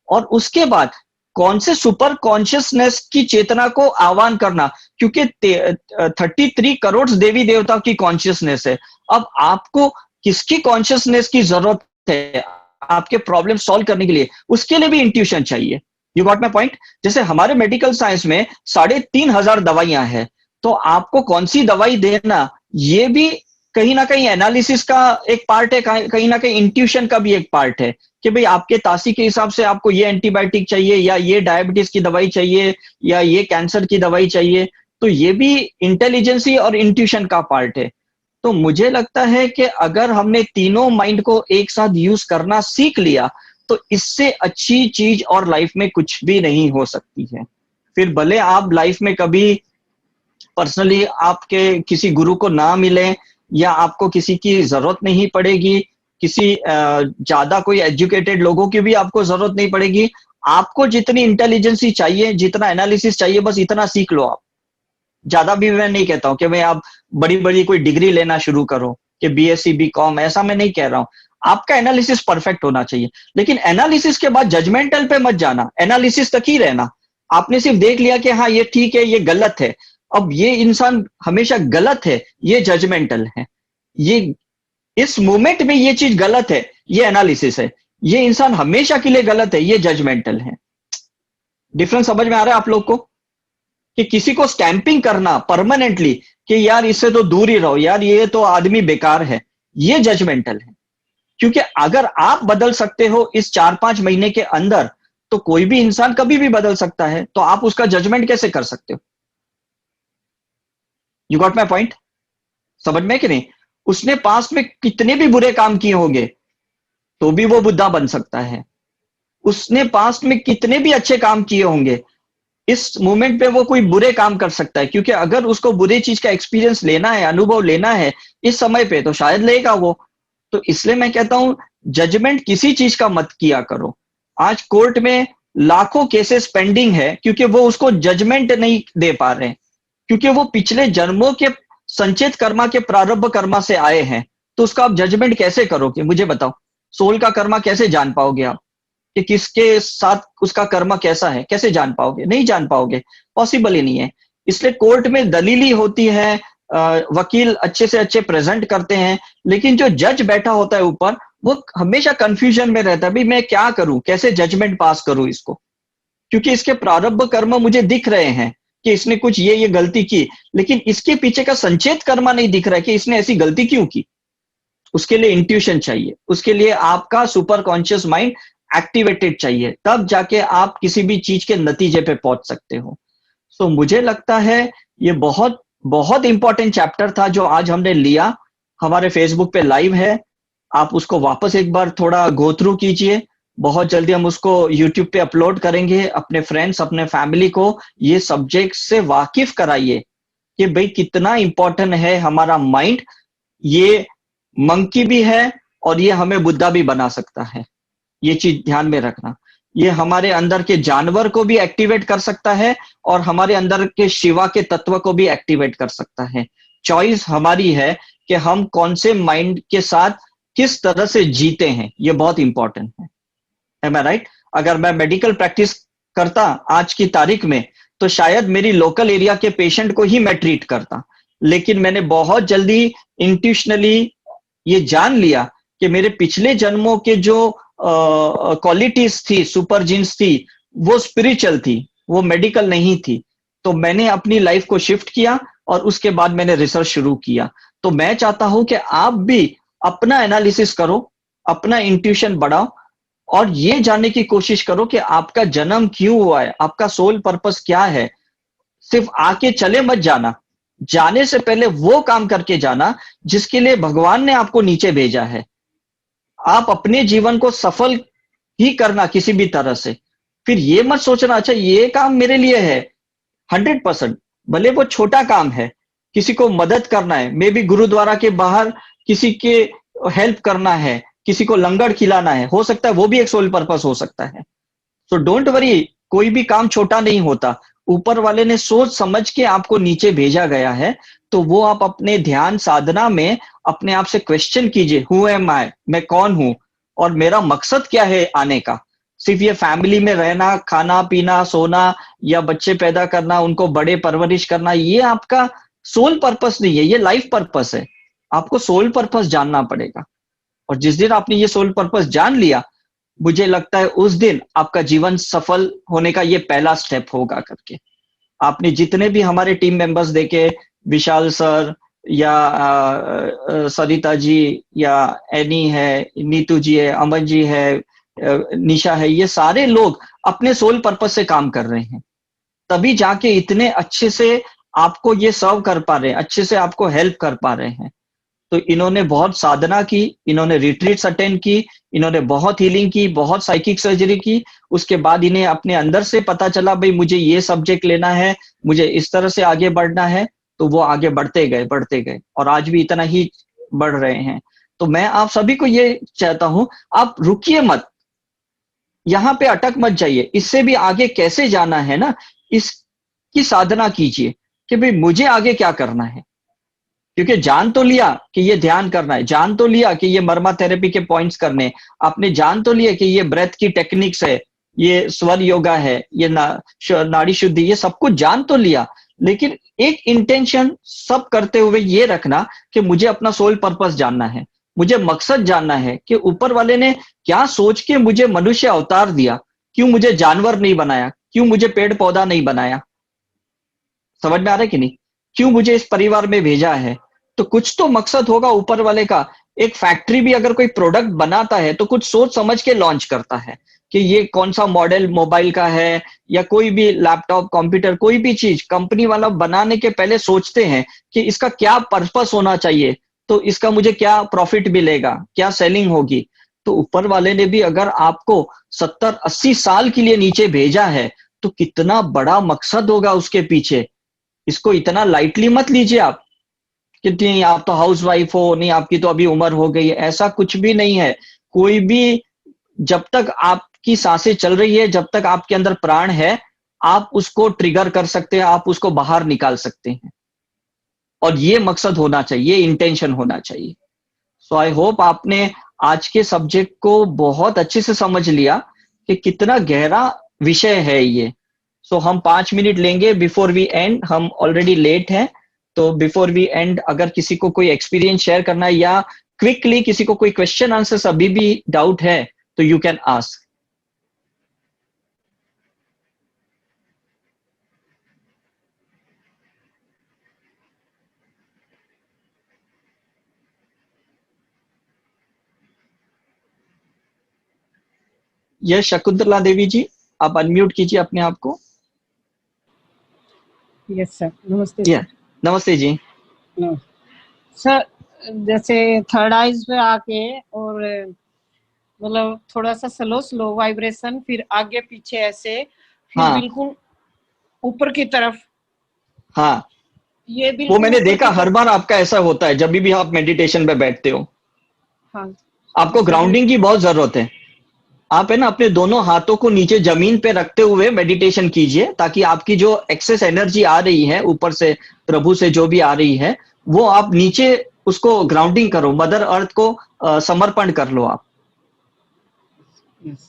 और उसके बाद कौन से सुपर कॉन्शियसनेस की चेतना को आह्वान करना, क्योंकि 33 करोड़ देवी देवताओं की कॉन्शियसनेस है। अब आपको किसकी कॉन्शियसनेस की जरूरत है आपके प्रॉब्लम सॉल्व करने के लिए, उसके लिए भी इंट्यूशन चाहिए। You got my point? जैसे हमारे मेडिकल साइंस में 3,500 दवाइयां हैं, तो आपको कौन सी दवाई देना, ये भी कहीं ना कहीं एनालिसिस का एक पार्ट है, कहीं ना कहीं इंट्यूशन का भी एक पार्ट है कि भाई आपके तासी के हिसाब से आपको ये एंटीबायोटिक चाहिए, या ये डायबिटीज की दवाई चाहिए, या ये कैंसर की दवाई चाहिए। तो ये भी इंटेलिजेंसी और इंट्यूशन का पार्ट है। तो मुझे लगता है कि अगर हमने तीनों माइंड को एक साथ यूज करना सीख लिया, तो इससे अच्छी चीज और लाइफ में कुछ भी नहीं हो सकती है। फिर भले आप लाइफ में कभी पर्सनली आपके किसी गुरु को ना मिले, या आपको किसी की जरूरत नहीं पड़ेगी, किसी ज्यादा कोई एजुकेटेड लोगों की भी आपको जरूरत नहीं पड़ेगी। आपको जितनी इंटेलिजेंसी चाहिए, जितना एनालिसिस चाहिए, बस इतना सीख लो आप। ज्यादा भी मैं नहीं कहता हूं कि भाई आप बड़ी बड़ी कोई डिग्री लेना शुरू करो कि बीएससी बीकॉम, ऐसा मैं नहीं कह रहा हूं। आपका एनालिसिस परफेक्ट होना चाहिए, लेकिन एनालिसिस के बाद जजमेंटल पे मत जाना, एनालिसिस तक ही रहना। आपने सिर्फ देख लिया कि हाँ ये ठीक है, ये गलत है, अब ये इंसान हमेशा गलत है, ये जजमेंटल है। ये इस मोमेंट में ये चीज गलत है, ये एनालिसिस है। ये इंसान हमेशा के लिए गलत है, ये जजमेंटल है। डिफरेंस समझ में आ रहा है आप लोग को? कि किसी को स्टैंपिंग करना परमानेंटली कि यार इससे तो दूर ही रहो, यार ये तो आदमी बेकार है, ये जजमेंटल है। क्योंकि अगर आप बदल सकते हो इस 4-5 महीने के अंदर, तो कोई भी इंसान कभी भी बदल सकता है, तो आप उसका जजमेंट कैसे कर सकते हो? You got my point? समझ में कि नहीं? उसने पास्ट में कितने भी बुरे काम किए होंगे, तो भी वो बुद्धा बन सकता है। उसने पास्ट में कितने भी अच्छे काम किए होंगे, इस मोमेंट पे वो कोई बुरे काम कर सकता है, क्योंकि अगर उसको बुरी चीज का एक्सपीरियंस लेना है, अनुभव लेना है इस समय पे, तो शायद लेगा वो। तो इसलिए मैं कहता हूं, जजमेंट किसी चीज का मत किया करो। आज कोर्ट में लाखों केसेस पेंडिंग है, क्योंकि वो उसको जजमेंट नहीं दे पा रहे हैं, क्योंकि वो पिछले जन्मों के संचित कर्मा के प्रारब्ध कर्मा से आए हैं। तो उसका आप जजमेंट कैसे करोगे, मुझे बताओ? सोल का कर्मा कैसे जान पाओगे आप कि किसके साथ उसका कर्म कैसा है? कैसे जान पाओगे? नहीं जान पाओगे, पॉसिबल ही नहीं है। इसलिए कोर्ट में दलीली होती है, वकील अच्छे से अच्छे प्रेजेंट करते हैं, लेकिन जो जज बैठा होता है ऊपर, वो हमेशा कंफ्यूजन में रहता है, भाई मैं क्या करूं, कैसे जजमेंट पास करूं इसको, क्योंकि इसके प्रारब्ध कर्म मुझे दिख रहे हैं कि इसने कुछ ये गलती की, लेकिन इसके पीछे का संचेत कर्म नहीं दिख रहा है कि इसने ऐसी गलती क्यों की। उसके लिए इंट्यूशन चाहिए, उसके लिए आपका सुपर कॉन्शियस माइंड एक्टिवेटेड चाहिए, तब जाके आप किसी भी चीज के नतीजे पे पहुंच सकते हो। सो मुझे लगता है ये बहुत बहुत इंपॉर्टेंट चैप्टर था जो आज हमने लिया। हमारे फेसबुक पे लाइव है, आप उसको वापस एक बार थोड़ा गो थ्रू कीजिए। बहुत जल्दी हम उसको यूट्यूब पे अपलोड करेंगे। अपने फ्रेंड्स, अपने फैमिली को ये सब्जेक्ट से वाकिफ कराइए कि भाई कितना इंपॉर्टेंट है हमारा माइंड। ये मंकी भी है और ये हमें बुद्धा भी बना सकता है, ये चीज ध्यान में रखना। ये हमारे अंदर के जानवर को भी एक्टिवेट कर सकता है और हमारे अंदर के शिवा के तत्व को भी एक्टिवेट कर सकता है। चॉइस हमारी है कि हम कौन से माइंड के साथ किस तरह से जीते हैं, ये बहुत इंपॉर्टेंट है। एम आई राइट? अगर मैं मेडिकल प्रैक्टिस करता आज की तारीख में, तो शायद मेरी लोकल एरिया के पेशेंट को ही मैं ट्रीट करता, लेकिन मैंने बहुत जल्दी इंट्यूशनली ये जान लिया कि मेरे पिछले जन्मों के जो क्वालिटीज थी, सुपर जीन्स थी, वो स्पिरिचुअल थी, वो मेडिकल नहीं थी। तो मैंने अपनी लाइफ को शिफ्ट किया और उसके बाद मैंने रिसर्च शुरू किया। तो मैं चाहता हूं कि आप भी अपना एनालिसिस करो, अपना इंट्यूशन बढ़ाओ और ये जानने की कोशिश करो कि आपका जन्म क्यों हुआ है, आपका सोल पर्पस क्या है। सिर्फ आके चले मत जाना, जाने से पहले वो काम करके जाना जिसके लिए भगवान ने आपको नीचे भेजा है। आप अपने जीवन को सफल ही करना किसी भी तरह से। फिर ये मत सोचना अच्छा ये काम मेरे लिए है। 100%, भले वो छोटा काम है, किसी को मदद करना है, मे बी गुरुद्वारा के बाहर किसी के हेल्प करना है, किसी को लंगर खिलाना है, हो सकता है वो भी एक सोल पर्पस हो सकता है। सो डोंट वरी, कोई भी काम छोटा नहीं होता। ऊपर वाले ने सोच समझ के आपको नीचे भेजा गया है, तो वो आप अपने ध्यान साधना में अपने आप से क्वेश्चन कीजिए, हु एम आई, मैं कौन हूं और मेरा मकसद क्या है आने का। सिर्फ ये फैमिली में रहना, खाना पीना सोना या बच्चे पैदा करना, उनको बड़े परवरिश करना, ये आपका सोल पर्पस नहीं है, ये लाइफ पर्पस है। आपको सोल पर्पस जानना पड़ेगा और जिस दिन आपने ये सोल पर्पस जान लिया, मुझे लगता है उस दिन आपका जीवन सफल होने का ये पहला स्टेप होगा करके। आपने जितने भी हमारे टीम मेंबर्स देखे, विशाल सर या सरिता जी या एनी है, नीतू जी है, अमन जी है, निशा है, ये सारे लोग अपने सोल पर्पस से काम कर रहे हैं, तभी जाके इतने अच्छे से आपको ये सर्व कर पा रहे हैं, अच्छे से आपको हेल्प कर पा रहे हैं। तो इन्होंने बहुत साधना की, इन्होंने रिट्रीट्स अटेंड की, इन्होंने बहुत हीलिंग की, बहुत साइकिक सर्जरी की। उसके बाद इन्हें अपने अंदर से पता चला भाई मुझे ये सब्जेक्ट लेना है, मुझे इस तरह से आगे बढ़ना है, तो वो आगे बढ़ते गए और आज भी इतना ही बढ़ रहे हैं। तो मैं आप सभी को ये चाहता हूं, आप रुकिए मत, यहाँ पे अटक मत जाइए, इससे भी आगे कैसे जाना है ना, इसकी साधना कीजिए कि भाई मुझे आगे क्या करना है। क्योंकि जान तो लिया कि ये ध्यान करना है, जान तो लिया कि ये मर्मा थेरेपी के पॉइंट्स करने, आपने जान तो लिया कि ये ब्रेथ की टेक्निक्स है, ये स्वर योगा है, ये नाड़ी शुद्धि, ये सब कुछ जान तो लिया, लेकिन एक इंटेंशन सब करते हुए ये रखना कि मुझे अपना सोल पर्पस जानना है, मुझे मकसद जानना है कि ऊपर वाले ने क्या सोच के मुझे मनुष्य अवतार दिया, क्यों मुझे जानवर नहीं बनाया, क्यों मुझे पेड़ पौधा नहीं बनाया। समझ में आ रहा है कि नहीं? क्यों मुझे इस परिवार में भेजा है? तो कुछ तो मकसद होगा ऊपर वाले का। एक फैक्ट्री भी अगर कोई प्रोडक्ट बनाता है तो कुछ सोच समझ के लॉन्च करता है कि ये कौन सा मॉडल मोबाइल का है या कोई भी लैपटॉप कंप्यूटर, कोई भी चीज कंपनी वाला बनाने के पहले सोचते हैं कि इसका क्या पर्पस होना चाहिए, तो इसका मुझे क्या प्रॉफिट मिलेगा, क्या सेलिंग होगी। तो ऊपर वाले ने भी अगर आपको 70-80 साल के लिए नीचे भेजा है तो कितना बड़ा मकसद होगा उसके पीछे। इसको इतना लाइटली मत लीजिए आप कि नहीं आप तो हाउस वाइफ हो, नहीं आपकी तो अभी उम्र हो गई है, ऐसा कुछ भी नहीं है। कोई भी, जब तक आपकी सांसें चल रही है, जब तक आपके अंदर प्राण है, आप उसको ट्रिगर कर सकते हैं, आप उसको बाहर निकाल सकते हैं। और ये मकसद होना चाहिए, ये इंटेंशन होना चाहिए। सो आई होप आपने आज के सब्जेक्ट को बहुत अच्छे से समझ लिया कि कितना गहरा विषय है ये। सो हम 5 मिनट लेंगे बिफोर वी एंड, हम ऑलरेडी लेट हैं, तो बिफोर वी एंड अगर किसी को कोई एक्सपीरियंस शेयर करना है या क्विकली किसी को कोई क्वेश्चन आंसर अभी भी डाउट है तो यू कैन आस्क। यह शकुंतला देवी जी, आप अनम्यूट कीजिए अपने आप को। यस सर, नमस्ते सर। नमस्ते जी। सर, जैसे थर्ड आइज पे आके और मतलब थोड़ा सा स्लो वाइब्रेशन, फिर आगे पीछे ऐसे, फिर हाँ बिल्कुल ऊपर की तरफ। हाँ, ये वो बिल्कुल मैंने देखा हर बार आपका ऐसा होता है जब भी आप मेडिटेशन पे बैठते हो। हाँ, आपको ग्राउंडिंग की बहुत जरूरत है। आप है ना अपने दोनों हाथों को नीचे जमीन पे रखते हुए मेडिटेशन कीजिए, ताकि आपकी जो एक्सेस एनर्जी आ रही है ऊपर से, प्रभु से जो भी आ रही है, वो आप नीचे उसको ग्राउंडिंग करो, मदर अर्थ को समर्पण कर लो आप,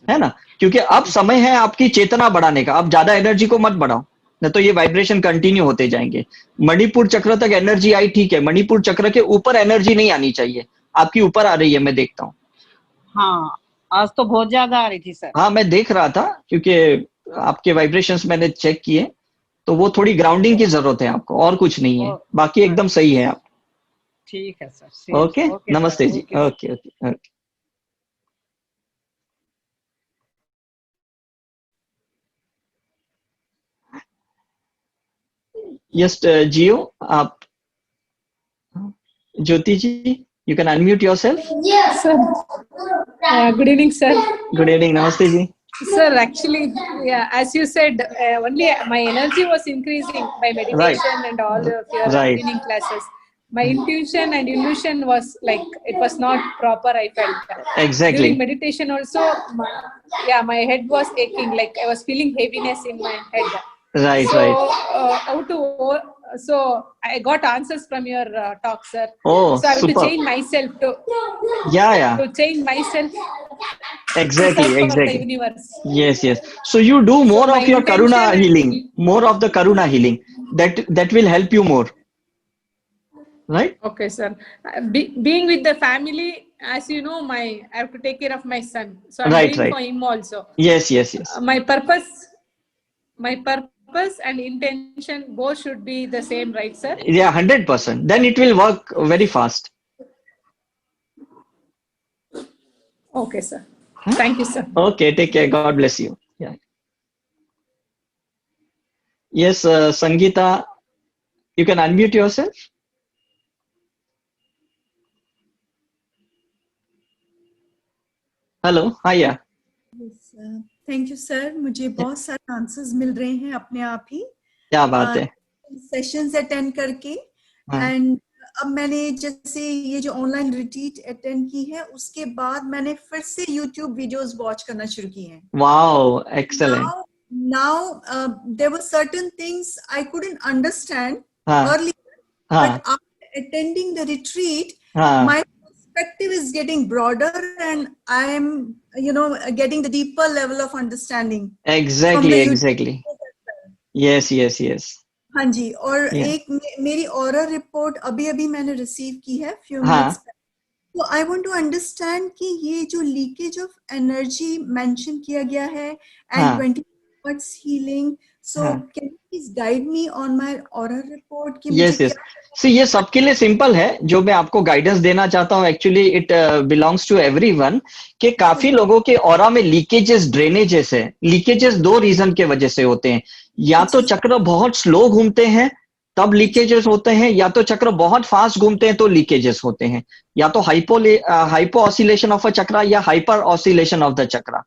है ना। क्योंकि अब समय है आपकी चेतना बढ़ाने का, आप ज्यादा एनर्जी को मत बढ़ाओ, नहीं तो ये वाइब्रेशन कंटिन्यू होते जाएंगे। मणिपुर चक्र तक एनर्जी आई, ठीक है, मणिपुर चक्र के ऊपर एनर्जी नहीं आनी चाहिए। आपकी ऊपर आ रही है, मैं देखता हूँ। हाँ, आज तो बहुत ज्यादा आ रही थी सर। हाँ, मैं देख रहा था क्योंकि आपके वाइब्रेशंस मैंने चेक किए, तो वो थोड़ी ग्राउंडिंग की जरूरत है आपको, और कुछ नहीं है, बाकी एकदम सही है आप। ठीक है सर। ओके, नमस्ते जी। Okay okay okay. यस जियो, आप Jyoti ji, you can unmute yourself. Sir, good evening, sir. Good evening, नमस्ते जी। Sir, actually, yeah, as you said, only my energy was increasing by meditation and all of your Right. evening classes. My intuition and illusion was like it was not proper. I felt Exactly. during meditation also. My head was aching, like I was feeling heaviness in my head. Right, So, right. So I got answers from your talk, sir. Oh, So I have to super. change myself to Yeah. to change myself Exactly, for the exactly. universe. Yes. So you do more my of your intention karuna and- healing, more of the karuna healing. That will help you more. Right? Okay, sir. Being with the family as you know, I have to take care of my son, so I'm Right, doing right. for him also. Yes. My purpose and intention both should be the same, right, sir? Yeah, 100%. Then it will work very fast. Okay, sir. Huh? Thank you, sir. Okay, take care. God bless you. Yeah. Yes, Sangeeta, you can unmute yourself. Hello. Hiya. Thank you sir, मुझे बहुत सारे answers मिल रहे हैं अपने आप ही क्या बात है। सेशंस अटेंड करके। हाँ। एंड अब मैंने जैसे ये जो ऑनलाइन रिट्रीट अटेंड की है, उसके बाद मैंने फिर से यूट्यूब वीडियोस वॉच करना शुरू की हैं। Wow, excellent. Now there were certain things I couldn't understand हाँ, earlier, हाँ, but after attending the retreat, हाँ, my perspective is getting broader and I am, getting the deeper level of understanding from exactly, the exactly. YouTube as well. Yes. हाँ जी, और Yeah. एक मेरी ऑरल report अभी मैंने receive की है फ्यू हाँ। मिनट्स पहले। तो आई वांट टू अंडरस्टैंड कि ये जो लीकेज ऑफ एनर्जी मेंशन किया गया है एंड हाँ। 20 What's healing? So हाँ। can you please guide me on my oral report कि Yes. मुझे क्या So ये सबके लिए सिंपल है। जो मैं आपको गाइडेंस देना चाहता हूँ, actually it belongs to everyone, कि काफी लोगों के ऑरा में लीकेजेस, ड्रेनेजेस है। लीकेजेस दो रीजन के वजह से होते हैं। या तो चक्र बहुत स्लो घूमते हैं तब लीकेजेस होते हैं, या तो चक्र बहुत फास्ट घूमते हैं तो लीकेजेस होते हैं। या तो हाइपो ऑसिलेशन ऑफ अ चक्र या हाइपर ऑसिलेशन ऑफ द चक्र।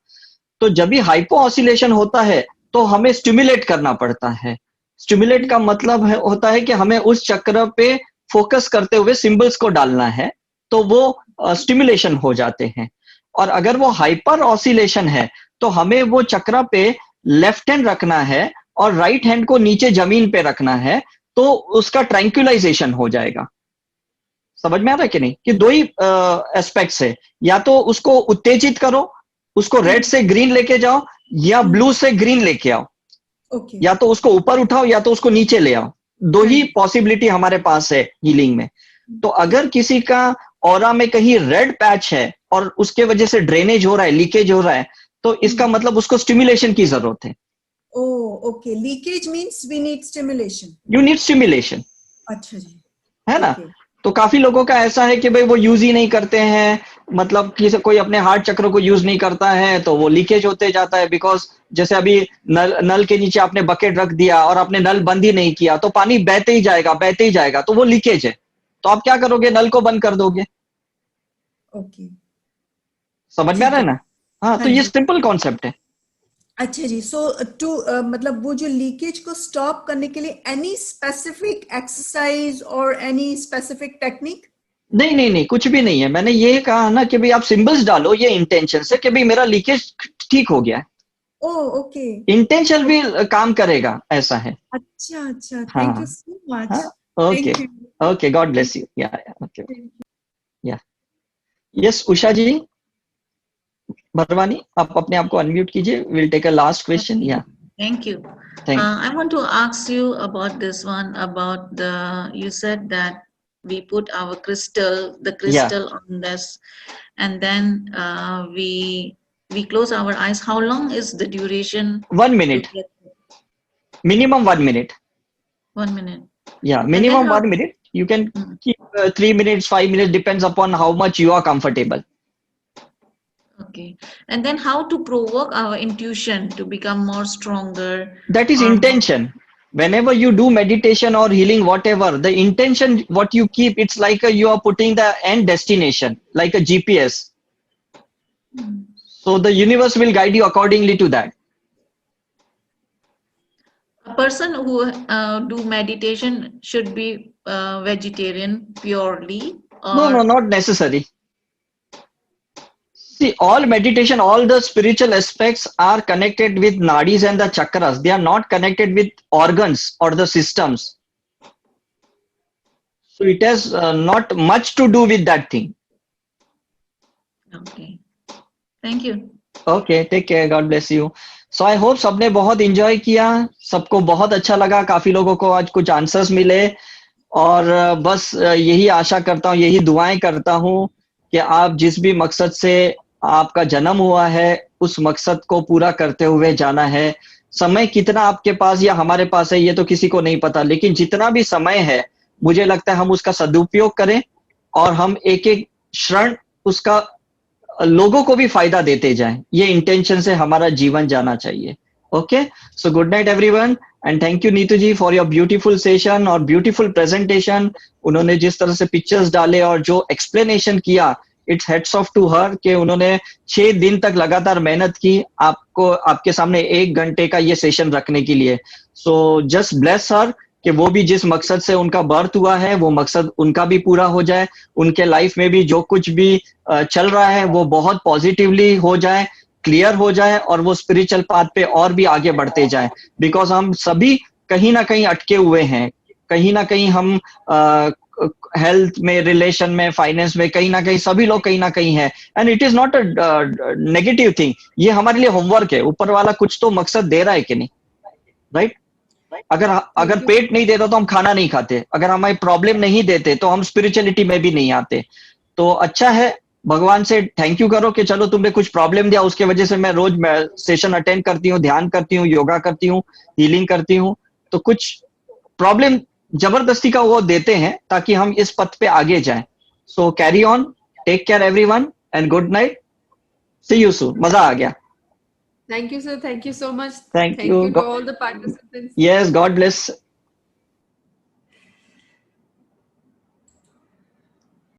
तो जब भी हाइपो ऑसिलेशन होता है तो हमें स्टिमुलेट करना पड़ता है। स्टिमुलेट का मतलब होता है कि हमें उस चक्र पे फोकस करते हुए सिंबल्स को डालना है, तो वो स्टिमुलेशन हो जाते हैं। और अगर वो हाइपर ऑसिलेशन है तो हमें वो चक्र पे लेफ्ट हैंड रखना है और राइट हैंड को नीचे जमीन पे रखना है, तो उसका ट्रैंक्विलाइजेशन हो जाएगा। समझ में आ रहा है कि नहीं? कि दो ही एस्पेक्ट्स है। या तो उसको उत्तेजित करो, उसको रेड से ग्रीन लेके जाओ, या ब्लू से ग्रीन लेके आओ। Okay. या तो उसको ऊपर उठाओ या तो उसको नीचे ले आओ। दो ही पॉसिबिलिटी हमारे पास है हीलिंग में। तो अगर किसी का ऑरा में कहीं रेड पैच है और उसके वजह से ड्रेनेज हो रहा है, लीकेज हो रहा है, तो इसका मतलब उसको स्टिमुलेशन की जरूरत है। Oh, okay. Leakage means we need stimulation. You need stimulation, अच्छा जी। है ना? Okay. तो काफी लोगों का ऐसा है कि भाई वो यूज ही नहीं करते हैं, मतलब कि कोई अपने हार्ट चक्र को यूज नहीं करता है तो वो लीकेज होते जाता है। बिकॉज जैसे अभी नल के नीचे आपने बकेट रख दिया और आपने नल बंद ही नहीं किया तो पानी बहते ही जाएगा, तो वो लीकेज है। तो आप क्या करोगे? नल को बंद कर दोगे। Okay. समझ में आ रहा है ना? हाँ, तो ये सिंपल कॉन्सेप्ट है। अच्छा जी। सो टू मतलब वो जो लीकेज को स्टॉप करने के लिए एनी स्पेसिफिक एक्सरसाइज और एनी स्पेसिफिक टेक्निक? नहीं, कुछ भी नहीं है। मैंने ये कहा ना कि भाई आप सिंबल्स डालो ये इंटेंशन से कि भाई मेरा लीकेज ठीक हो गया है। ओह, ओके। इंटेंशन भी काम करेगा, ऐसा है। अच्छा, थैंक हाँ, यू सो मच। हाँ, okay, thank you. Okay, god bless you. Yeah okay, yeah yes, Usha ji Bharwani, आप अपने आप को अनम्यूट कीजिए। Will take a last question. Yeah Thank you. Thank I want to ask you about this one, about you said that we put our the crystal on this, and then we close our eyes. How long is the duration? 1 minute. Minimum 1 minute. 1 minute. Yeah, minimum 1 minute. You can keep 3 minutes, 5 minutes, depends upon how much you are comfortable. Okay. And then how to provoke our intuition to become more stronger? That is intention. Whenever you do meditation or healing, whatever, the intention, what you keep, it's like you are putting the end destination, like a GPS. So the universe will guide you accordingly to that. A person who do meditation should be vegetarian purely? Or... No, not necessary. See, all meditation, all the spiritual aspects are connected with nadis and the chakras. They are not connected with organs or the systems. So it has not much to do with that thing. Okay. Thank you. Okay, take care. God bless you. So I hope सबने बहुत enjoy किया, सबको बहुत अच्छा लगा, काफी लोगों को आज कुछ answers मिले, और बस यही आशा करता हूँ, यही दुआएं करता हूँ कि आप जिस भी मकसद से आपका जन्म हुआ है उस मकसद को पूरा करते हुए जाना है। समय कितना आपके पास या हमारे पास है ये तो किसी को नहीं पता, लेकिन जितना भी समय है मुझे लगता है हम उसका सदुपयोग करें और हम एक एक क्षण उसका लोगों को भी फायदा देते जाएं। ये इंटेंशन से हमारा जीवन जाना चाहिए। Okay, so good night everyone and thank you Neetu ji for your beautiful session और ब्यूटीफुल प्रेजेंटेशन। उन्होंने जिस तरह से पिक्चर्स डाले और जो एक्सप्लेनेशन किया, it's heads off to her कि उन्होंने 6 दिन तक लगातार मेहनत की आपको आपके सामने 1 घंटे का ये सेशन रखने के लिए। सो जस्ट ब्लेस हर कि वो भी जिस मकसद से उनका बर्थ हुआ है वो मकसद उनका भी पूरा हो जाए, उनके लाइफ में भी जो कुछ भी चल रहा है वो बहुत पॉजिटिवली हो जाए, क्लियर हो जाए और वो स्पिरिचुअल पाथ पे और भी आगे बढ़ते जाए। बिकॉज हम सभी कहीं ना कहीं अटके हुए हैं, कहीं ना कहीं हम हेल्थ में, रिलेशन में, फाइनेंस में, कहीं ना कहीं सभी लोग कहीं ना कहीं है। And it is not a negative thing, ये हमारे लिए होमवर्क है। ऊपर वाला कुछ तो मकसद दे रहा है कि नहीं, राइट? अगर पेट नहीं देता तो हम खाना नहीं खाते, अगर हमारी प्रॉब्लम नहीं देते तो हम स्पिरिचुअलिटी में भी नहीं आते। तो अच्छा है, भगवान से थैंक यू करो कि चलो तुमने कुछ प्रॉब्लम दिया, उसके वजह से मैं रोज सेशन अटेंड करती हूँ, ध्यान करती हूँ, योगा करती हूँ, हीलिंग करती हूँ। तो कुछ प्रॉब्लम जबरदस्ती का वो देते हैं ताकि हम इस पथ पे आगे जाएं। So carry on, take care everyone and good night, see you soon. मजा आ गया। Thank you, sir. Thank you so much. Thank Thank you. you to all the participants. Yes, God bless